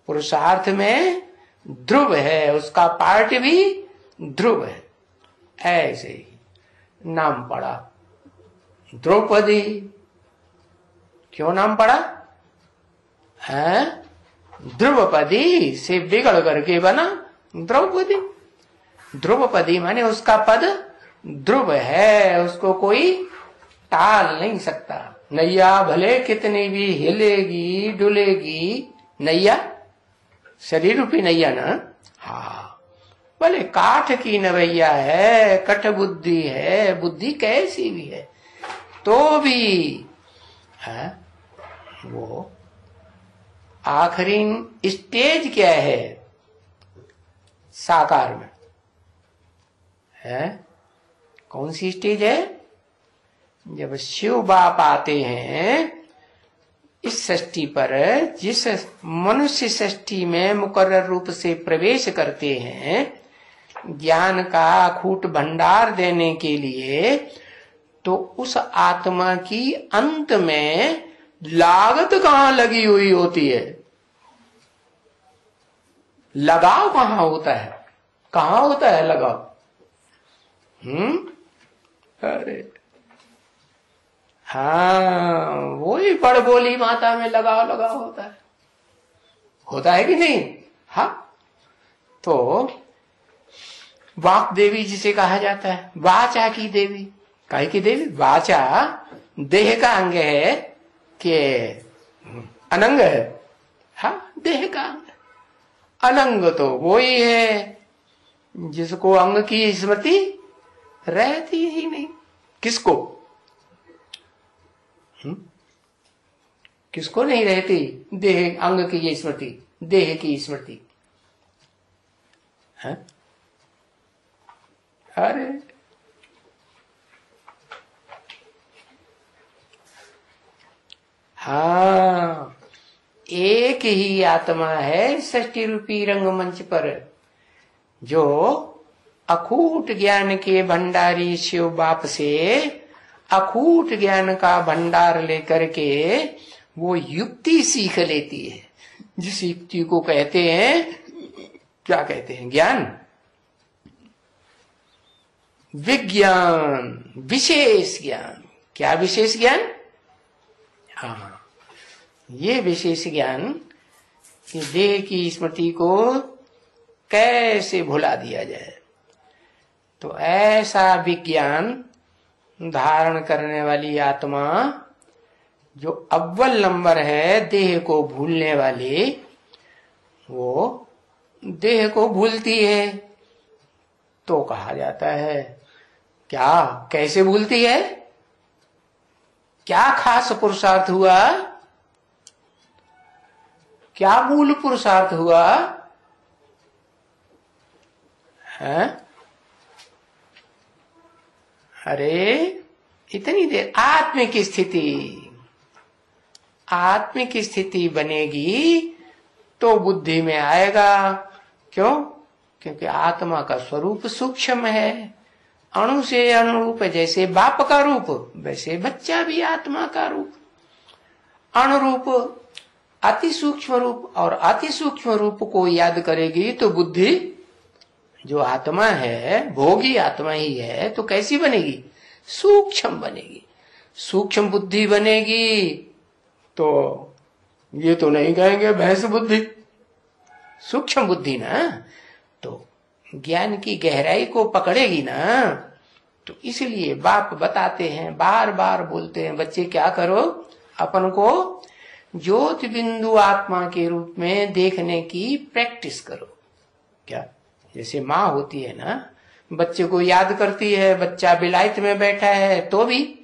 [SPEAKER 1] पुरुषार्थ में ध्रुव है, उसका पार्ट भी ध्रुव है। ऐसे ही नाम पड़ा द्रौपदी। क्यों नाम पड़ा है? ध्रुवपदी से बिगड़ करके बना द्रौपदी। ध्रुवपदी माने उसका पद ध्रुव है, उसको कोई टाल नहीं सकता। नैया भले कितनी भी हिलेगी डुलेगी, नैया शरीर रूपी नैया ना। हाँ, बोले काठ की नवैया है, कठ बुद्धि है, बुद्धि कैसी भी है तो भी है वो आखिरी स्टेज क्या है साकार में है? कौन सी स्टेज है? जब शिव बाप आते हैं इस सृष्टि पर, जिस मनुष्य सृष्टि में मुकर्रर रूप से प्रवेश करते हैं ज्ञान का अखूट भंडार देने के लिए, तो उस आत्मा की अंत में लागत कहाँ लगी हुई होती है? लगाव कहाँ होता है? कहाँ होता है लगाव? अरे हाँ, वही बड़ बोली माता में लगाव लगाव होता है कि नहीं? हाँ, तो वाक देवी जिसे कहा जाता है, वाचा की देवी। काहे की देवी? वाचा देह का अंग है कि अनंग है? हाँ, देह का अंग। अनंग तो वही है जिसको अंग की स्मृति रहती ही नहीं। किसको? किसको नहीं रहती देह अंग की ये स्मृति, देह की स्मृति है? अरे हाँ, एक ही आत्मा है सृष्टि रूपी रंगमंच पर, जो अखूट ज्ञान के भंडारी शिव बाप से अखूट ज्ञान का भंडार लेकर के वो युक्ति सीख लेती है, जिस युक्ति को कहते हैं, क्या कहते हैं? ज्ञान, विज्ञान, विशेष ज्ञान। क्या विशेष ज्ञान? हाँ, ये विशेष ज्ञान कि देह की स्मृति को कैसे भुला दिया जाए। तो ऐसा विज्ञान धारण करने वाली आत्मा जो अव्वल नंबर है देह को भूलने वाली, वो देह को भूलती है तो कहा जाता है क्या? कैसे भूलती है? क्या खास पुरुषार्थ हुआ? क्या मूल पुरुषार्थ हुआ है? अरे इतनी देर आत्मिक स्थिति बनेगी तो बुद्धि में आएगा। क्यों? क्योंकि आत्मा का स्वरूप सूक्ष्म है, अणु से अणुरूप। जैसे बाप का रूप वैसे बच्चा भी आत्मा का रूप, अणुरूप, अति सूक्ष्म रूप। और अति सूक्ष्म रूप को याद करेगी तो बुद्धि जो आत्मा है, भोगी आत्मा ही है, तो कैसी बनेगी? सूक्ष्म बनेगी। सूक्ष्म बुद्धि बनेगी तो ये तो नहीं कहेंगे भैंस बुद्धि, सूक्ष्म बुद्धि ना, तो ज्ञान की गहराई को पकड़ेगी ना। तो इसलिए बाप बताते हैं, बार बार बोलते हैं, बच्चे क्या करो, अपन को ज्योति बिंदु आत्मा के रूप में देखने की प्रैक्टिस करो। क्या? जैसे माँ होती है ना, बच्चे को याद करती है, बच्चा विलायत में बैठा है तो भी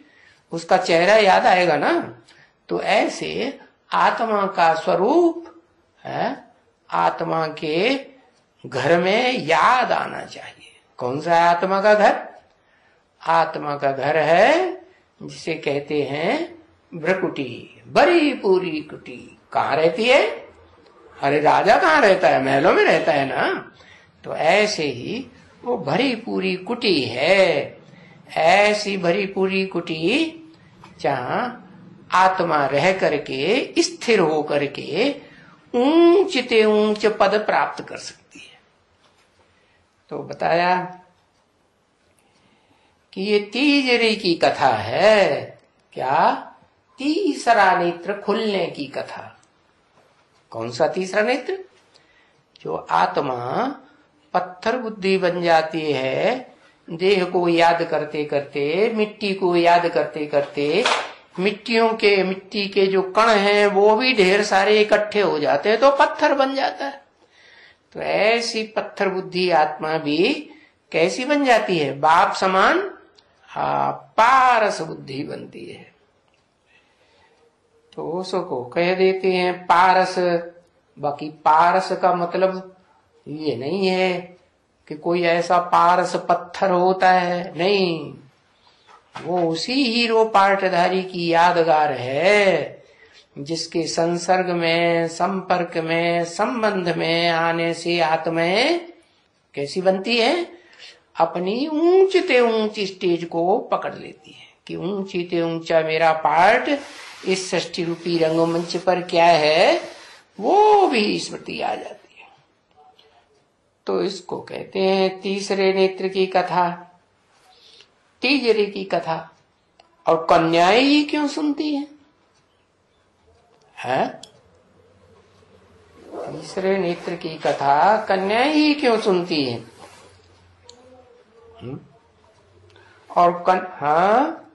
[SPEAKER 1] उसका चेहरा याद आएगा ना। तो ऐसे आत्मा का स्वरूप है, आत्मा के घर में याद आना चाहिए। कौन सा है आत्मा का घर? आत्मा का घर है जिसे कहते हैं भ्रकुटी, बड़ी पूरी कुटी। कहाँ रहती है? अरे राजा कहाँ रहता है? महलों में रहता है ना। तो ऐसे ही वो भरी पूरी कुटी है, ऐसी भरी पूरी कुटी जहां आत्मा रह करके स्थिर हो करके ऊंचते ऊंच पद प्राप्त कर सकती है। तो बताया कि ये तीसरी की कथा है। क्या? तीसरा नेत्र खुलने की कथा। कौन सा तीसरा नेत्र? जो आत्मा पत्थर बुद्धि बन जाती है, देह को याद करते करते, मिट्टी को याद करते करते, मिट्टी के जो कण हैं वो भी ढेर सारे इकट्ठे हो जाते हैं तो पत्थर बन जाता है। तो ऐसी पत्थर बुद्धि आत्मा भी कैसी बन जाती है? बाप समान पारस बुद्धि बनती है। तो उसको कह देते हैं पारस। बाकी पारस का मतलब ये नहीं है कि कोई ऐसा पारस पत्थर होता है, नहीं, वो उसी हीरो पाटधारी की यादगार है जिसके संसर्ग में, संपर्क में, संबंध में आने से आत्माएं कैसी बनती है? अपनी ऊंचते ऊंची स्टेज को पकड़ लेती है कि ऊंचीते ऊंचा मेरा पार्ट इस सृष्टि रूपी रंगमंच पर क्या है, वो भी स्मृति आ जाती है। तो इसको कहते हैं तीसरे नेत्र की कथा, तीजरे की कथा। और कन्याएं ही क्यों सुनती हैं? है? तीसरे नेत्र की कथा कन्याएं ही क्यों सुनती हैं? और हाँ,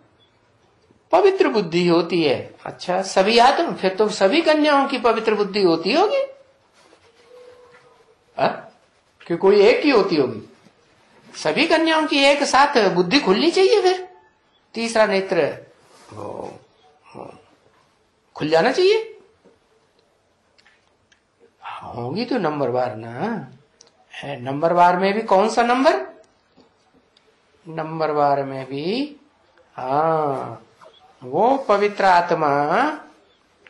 [SPEAKER 1] पवित्र बुद्धि होती है। अच्छा, सभी आत्म, फिर तो सभी कन्याओं की पवित्र बुद्धि होती होगी, कि कोई एक ही होती होगी? सभी कन्याओं की एक साथ बुद्धि खुलनी चाहिए, फिर तीसरा नेत्र खुल जाना चाहिए। होगी तो नंबरवार ना है। नंबरवार में भी कौन सा नंबर? नंबरवार में भी हाँ, वो पवित्र आत्मा।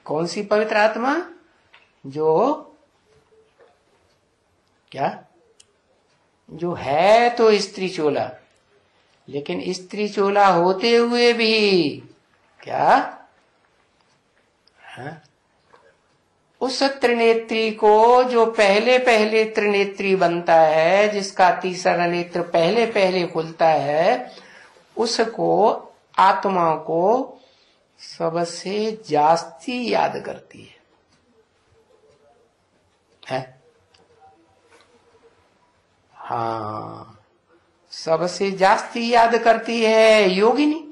[SPEAKER 1] कौन सी पवित्र आत्मा? जो क्या, जो है तो स्त्री चोला, लेकिन स्त्री चोला होते हुए भी क्या, हाँ? उस त्रिनेत्री को, जो पहले पहले त्रिनेत्री बनता है, जिसका तीसरा नेत्र पहले पहले खुलता है, उसको, आत्मा को सबसे जास्ती याद करती है? हाँ, सबसे जास्ती याद करती है योगिनी।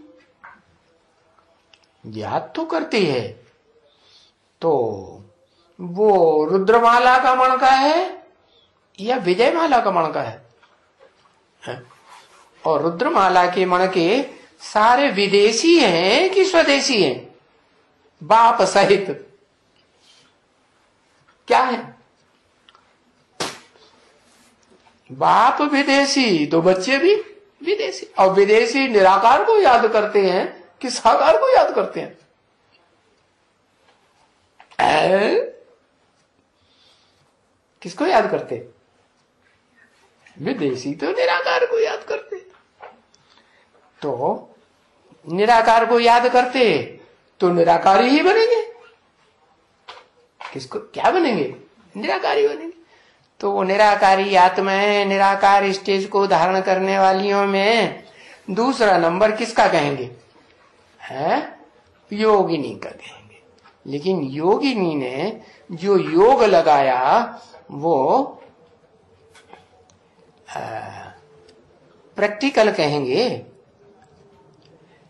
[SPEAKER 1] याद तो करती है, तो वो रुद्रमाला का मणका है या विजयमाला का मणका है? और रुद्रमाला के मणके सारे विदेशी हैं कि स्वदेशी हैं? बाप सहित क्या है? बाप विदेशी तो बच्चे भी विदेशी। और विदेशी निराकार को याद करते हैं कि साकार को याद करते हैं? किसको याद करते? विदेशी तो निराकार को याद करते। तो निराकार को याद करते तो निराकारी ही बनेंगे। किसको क्या बनेंगे? निराकारी बनेंगे। तो वो निराकारी आत्माएं, निराकार स्टेज को धारण करने वालियों में दूसरा नंबर किसका कहेंगे? है योगिनी का कहेंगे। लेकिन योगिनी ने जो योग लगाया वो प्रैक्टिकल कहेंगे।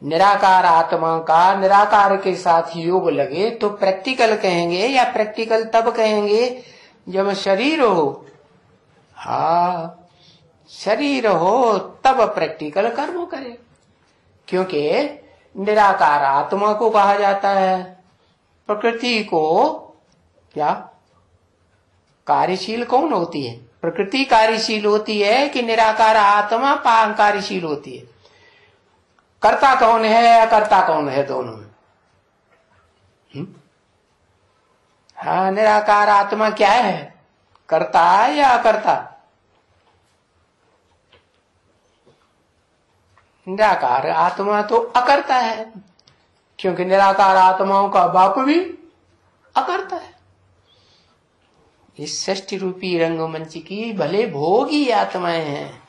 [SPEAKER 1] निराकार आत्मा का निराकार के साथ योग लगे तो प्रैक्टिकल कहेंगे, या प्रैक्टिकल तब कहेंगे जब शरीर हो। हाँ, शरीर हो तब प्रैक्टिकल कर्म करे, क्योंकि निराकार आत्मा को कहा जाता है। प्रकृति को क्या कार्यशील कौन होती है? प्रकृति कार्यशील होती है कि निराकार आत्मा कार्यशील होती है? कर्ता कौन है, अकर्ता कौन है? दोनों में हाँ, निराकार आत्मा क्या है? कर्ता या अकर्ता? निराकार आत्मा तो अकर्ता है, क्योंकि निराकार आत्माओं का बाप भी अकर्ता है। इस सृष्टि रूपी रंगमंच की भले भोगी आत्माएं हैं,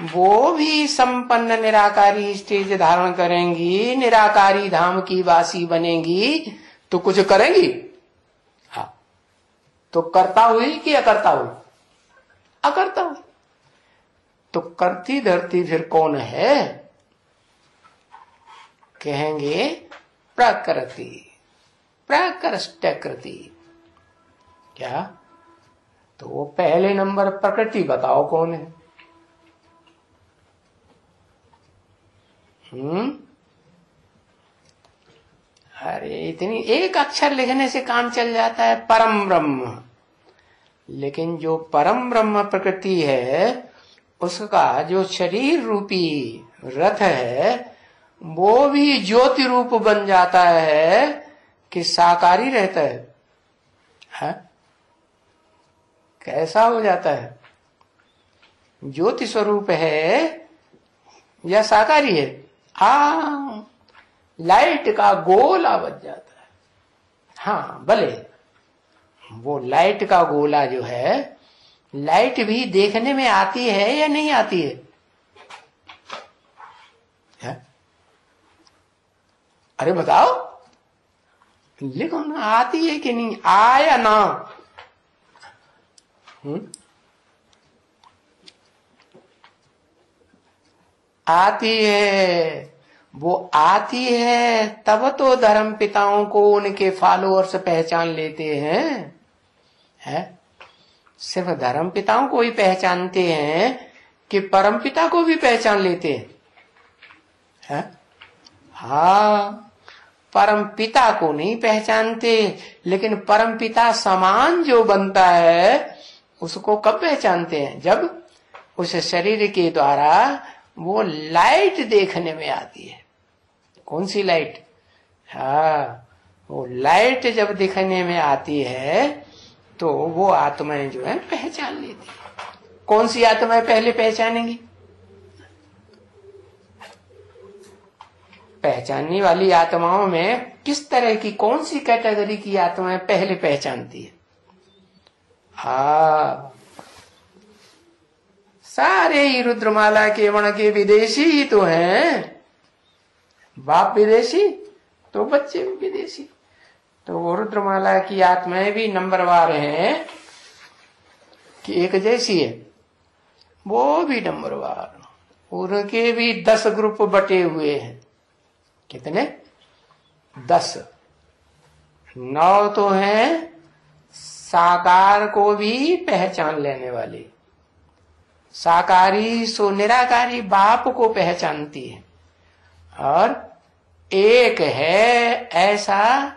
[SPEAKER 1] वो भी संपन्न निराकारी स्टेज धारण करेंगी, निराकारी धाम की वासी बनेंगी, तो कुछ करेंगी। हाँ, तो कर्ता हुई कि अकर्ता हुई? अकर्ता हुई। तो करती धरती फिर कौन है? कहेंगे प्रकृति, प्रकृष्टकृति। क्या? तो वो पहले नंबर प्रकृति बताओ कौन है? अरे इतनी एक अक्षर लिखने से काम चल जाता है, परम ब्रह्म। लेकिन जो परम ब्रह्म प्रकृति है, उसका जो शरीर रूपी रथ है, वो भी ज्योति रूप बन जाता है कि साकारी रहता है? कैसा हो जाता है? ज्योति स्वरूप है या साकारी है? लाइट का गोला बन जाता है। हाँ भले वो लाइट का गोला जो है, लाइट भी देखने में आती है या नहीं आती है? अरे बताओ, लिखो ना, आती है कि नहीं? आया ना? आती है। वो आती है तब तो धर्म पिताओं को उनके फॉलोअर्स पहचान लेते हैं। सिर्फ धर्म पिताओं को ही पहचानते हैं कि परम पिता को भी पहचान लेते हैं? हाँ, परम पिता को नहीं पहचानते, लेकिन परम पिता समान जो बनता है उसको कब पहचानते हैं? जब उस शरीर के द्वारा वो लाइट देखने में आती है। कौन सी लाइट? हाँ, वो लाइट जब दिखने में आती है तो वो आत्माएं जो है पहचान लेती है। कौन सी आत्माएं पहले पहचानेंगी? पहचानने वाली आत्माओं में किस तरह की, कौन सी कैटेगरी की आत्माएं पहले पहचानती है? हाँ, सारे ही रुद्रमाला के वर्ण के विदेशी ही तो हैं। बाप विदेशी तो बच्चे भी विदेशी। तो वो रुद्रमाला की आत्माएं भी नंबरवार हैं कि एक जैसी है? वो भी नंबरवार। उनके भी 10 ग्रुप बटे हुए हैं। कितने? 10। 9 तो हैं साकार को भी पहचान लेने वाले। साकारी सो निराकारी बाप को पहचानती है, और एक है ऐसा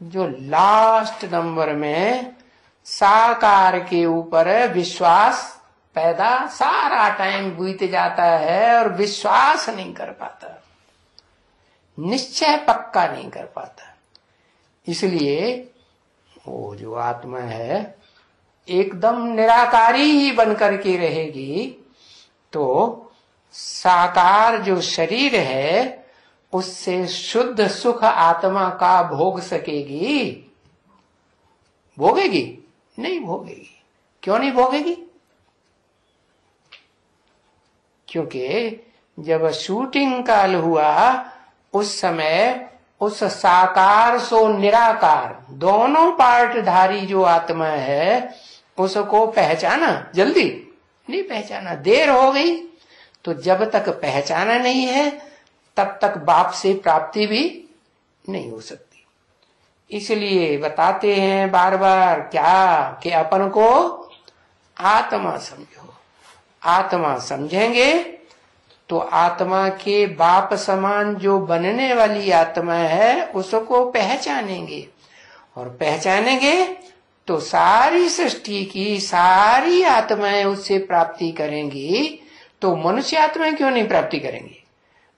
[SPEAKER 1] जो लास्ट नंबर में साकार के ऊपर विश्वास पैदा सारा टाइम बीत जाता है और विश्वास नहीं कर पाता, निश्चय पक्का नहीं कर पाता। इसलिए वो जो आत्मा है एकदम निराकारी ही बनकर के रहेगी, तो साकार जो शरीर है उससे शुद्ध सुख आत्मा का भोग सकेगी? भोगेगी? नहीं भोगेगी। क्यों नहीं भोगेगी? क्योंकि जब शूटिंग काल हुआ उस समय उस साकार सो निराकार दोनों पार्टधारी जो आत्मा है उसको पहचाना? जल्दी नहीं पहचाना, देर हो गई। तो जब तक पहचाना नहीं है तब तक बाप से प्राप्ति भी नहीं हो सकती। इसलिए बताते हैं बार बार क्या, कि अपन को आत्मा समझो। आत्मा समझेंगे तो आत्मा के बाप समान जो बनने वाली आत्मा है उसको पहचानेंगे, और पहचानेंगे तो सारी सृष्टि की सारी आत्माएं उससे प्राप्ति करेंगी। तो मनुष्य आत्माएं क्यों नहीं प्राप्ति करेंगी?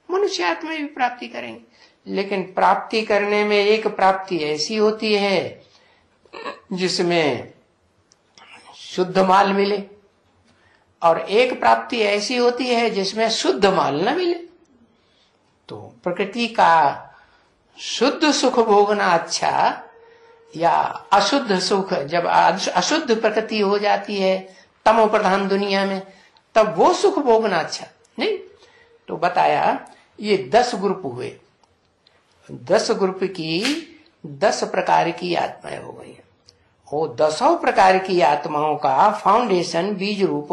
[SPEAKER 1] मनुष्य आत्माएं भी प्राप्ति करेंगी, लेकिन प्राप्ति करने में एक प्राप्ति ऐसी होती है जिसमें शुद्ध माल मिले, और एक प्राप्ति ऐसी होती है जिसमें शुद्ध माल न मिले। तो प्रकृति का शुद्ध सुख भोगना अच्छा या अशुद्ध सुख? जब अशुद्ध प्रकृति हो जाती है तमो प्रधान दुनिया में, तब वो सुख भोगना अच्छा नहीं। तो बताया ये 10 ग्रुप हुए। 10 ग्रुप की 10 प्रकार की आत्माएं हो गई। वो 10 प्रकार की आत्माओं का फाउंडेशन बीज रूप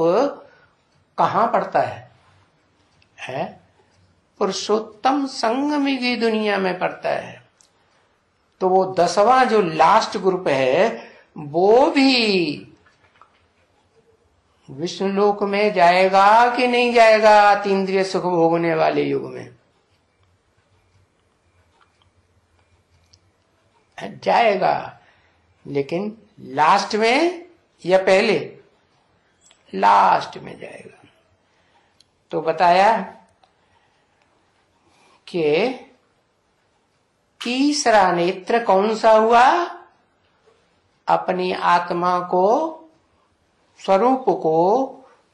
[SPEAKER 1] कहाँ पड़ता है? पुरुषोत्तम संगम की दुनिया में पड़ता है। तो वो 10वां जो लास्ट ग्रुप है वो भी विष्णु लोक में जाएगा कि नहीं जाएगा अतीन्द्रिय सुख भोगने वाले युग में? जाएगा, लेकिन लास्ट में या पहले? लास्ट में जाएगा। तो बताया कि तीसरा नेत्र कौन सा हुआ? अपनी आत्मा को, स्वरूप को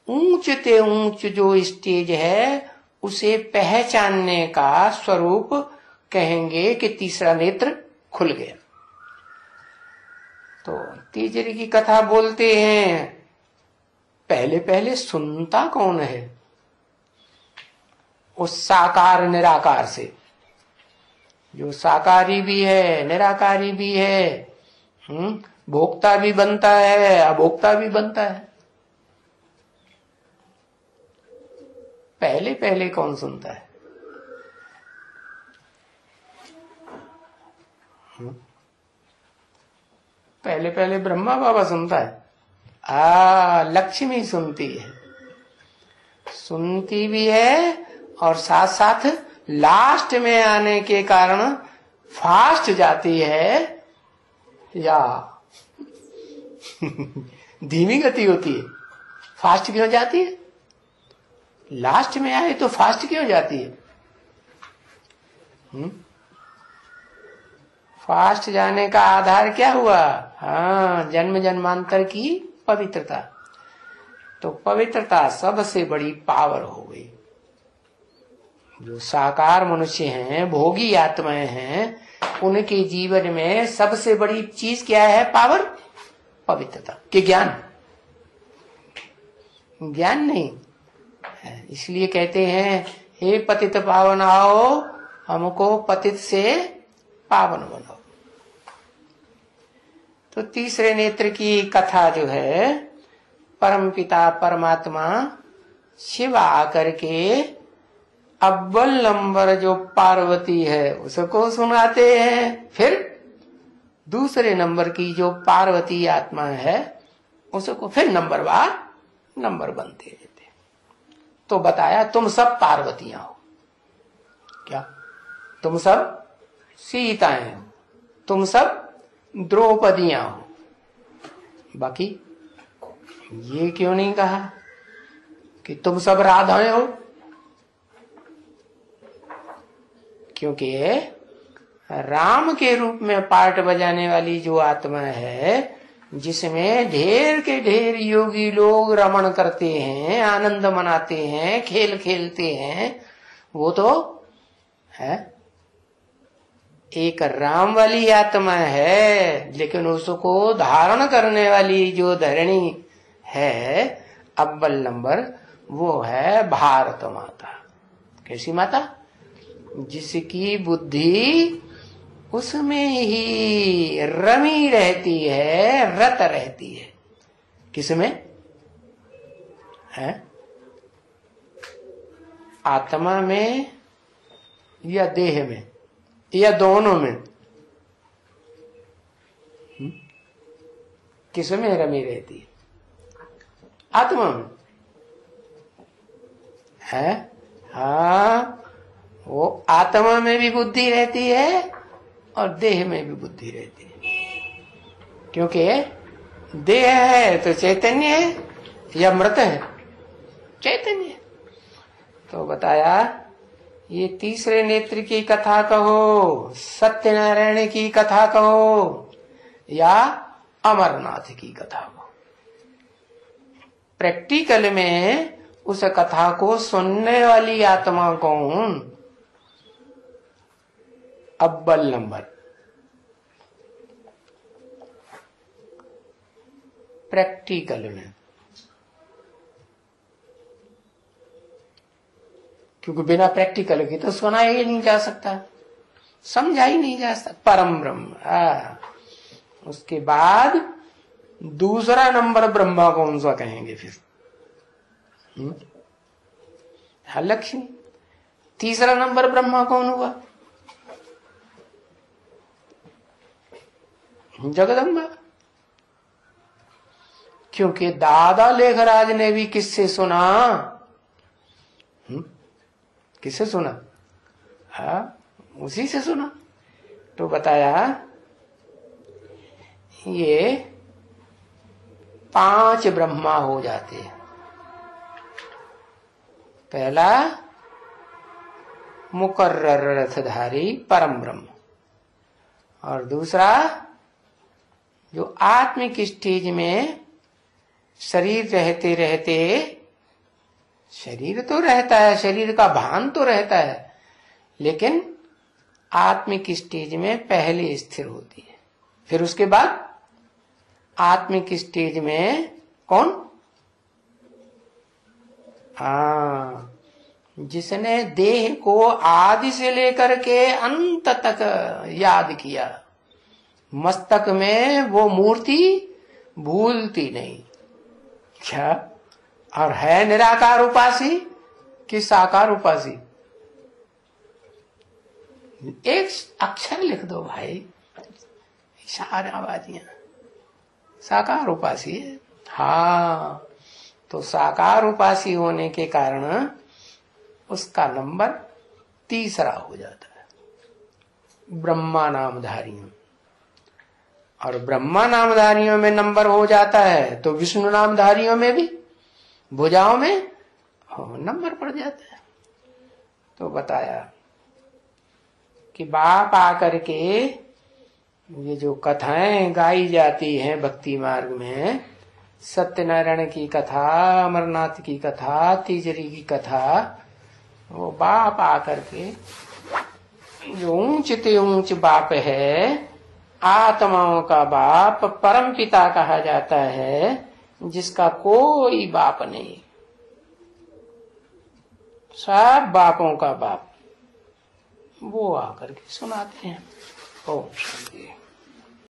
[SPEAKER 1] ऊंचते ऊंच जो स्टेज है उसे पहचानने का स्वरूप कहेंगे कि तीसरा नेत्र खुल गया। तो तीसरे की कथा बोलते हैं, पहले पहले सुनता कौन है? उस साकार निराकार से, जो साकारी भी है निराकारी भी है, भोक्ता भी बनता है अभोक्ता भी बनता है। पहले पहले कौन सुनता है? पहले पहले ब्रह्मा बाबा सुनता है। लक्ष्मी सुनती है, सुनती भी है और साथ साथ लास्ट में आने के कारण फास्ट जाती है या धीमी गति होती है। फास्ट क्यों जाती है? लास्ट में आए तो फास्ट क्यों जाती है? फास्ट जाने का आधार क्या हुआ? जन्म जन्मांतर की पवित्रता। तो पवित्रता सबसे बड़ी पावर हो गई। जो साकार मनुष्य हैं, भोगी आत्माएं हैं, उनके जीवन में सबसे बड़ी चीज क्या है? पावर, पवित्रता के ज्ञान। ज्ञान नहीं, इसलिए कहते हैं हे पतित पावन आओ, हमको पतित से पावन बनाओ। तो तीसरे नेत्र की कथा जो है, परमपिता परमात्मा शिव आकर के अव्वल नंबर जो पार्वती है उसको सुनाते हैं, फिर दूसरे नंबर की जो पार्वती आत्मा है उसको फिर नंबरवार नंबर बनते रहते। तो बताया तुम सब पार्वतियां हो क्या? तुम सब सीताएं हो, तुम सब द्रौपदियां हो। बाकी ये क्यों नहीं कहा कि तुम सब राधाएं हो? क्योंकि राम के रूप में पार्ट बजाने वाली जो आत्मा है, जिसमें ढेर के ढेर योगी लोग रमण करते हैं, आनंद मनाते हैं, खेल खेलते हैं, वो तो है एक राम वाली आत्मा है। लेकिन उसको धारण करने वाली जो धरणी है अव्वल नंबर, वो है भारत माता। कैसी माता? जिसकी बुद्धि उसमें ही रमी रहती है, रत रहती है। किसमें है? आत्मा में या देह में या दोनों में? किसमें रमी रहती है? आत्मा में है। हाँ, वो आत्मा में भी बुद्धि रहती है और देह में भी बुद्धि रहती है। क्योंकि देह है तो चैतन्य है या मृत है? चैतन्य। तो बताया ये तीसरे नेत्र की कथा कहो, सत्यनारायण की कथा कहो या अमरनाथ की कथा कहो, प्रैक्टिकल में उस कथा को सुनने वाली आत्मा कौन? अव्वल नंबर। प्रैक्टिकल में, क्योंकि बिना प्रैक्टिकल के तो सुना ही नहीं जा सकता, समझा ही नहीं जा सकता। परम ब्रह्म। उसके बाद दूसरा नंबर ब्रह्मा कौन सा कहेंगे फिर? लक्ष्मी। तीसरा नंबर ब्रह्मा कौन हुआ? जगदम्बा। क्योंकि दादा लेखराज ने भी किससे सुना? किससे सुना? उसी से सुना। तो बताया ये 5 ब्रह्मा हो जाते हैं। पहला मुकर्रर रथधारी परम ब्रह्म, और दूसरा जो आत्मिक स्टेज में शरीर रहते रहते, शरीर तो रहता है, शरीर का भान तो रहता है, लेकिन आत्मिक स्टेज में पहले स्थिर होती है। फिर उसके बाद आत्मिक स्टेज में कौन? जिसने देह को आदि से लेकर के अंत तक याद किया, मस्तक में वो मूर्ति भूलती नहीं। क्या? और है निराकार उपासी कि साकार उपासी? एक अक्षर लिख दो भाई, सारी आवाजियां साकार उपासी है। हाँ, तो साकार उपासी होने के कारण उसका नंबर 3 हो जाता है ब्रह्मा नामधारियों। और ब्रह्मा नामधारियों में नंबर हो जाता है तो विष्णु नामधारियों में भी भुजाओं में नंबर पड़ जाता है। तो बताया कि बाप आकर के ये जो कथाएं गाई जाती हैं भक्ति मार्ग में, सत्यनारायण की कथा, अमरनाथ की कथा, तीजरी की कथा, वो बाप आकर के जो ऊंच ते ऊंच बाप है, आत्माओं का बाप, परम पिता कहा जाता है, जिसका कोई बाप नहीं, सब बापों का बाप, वो आकर के सुनाते हैं। ओम शांति।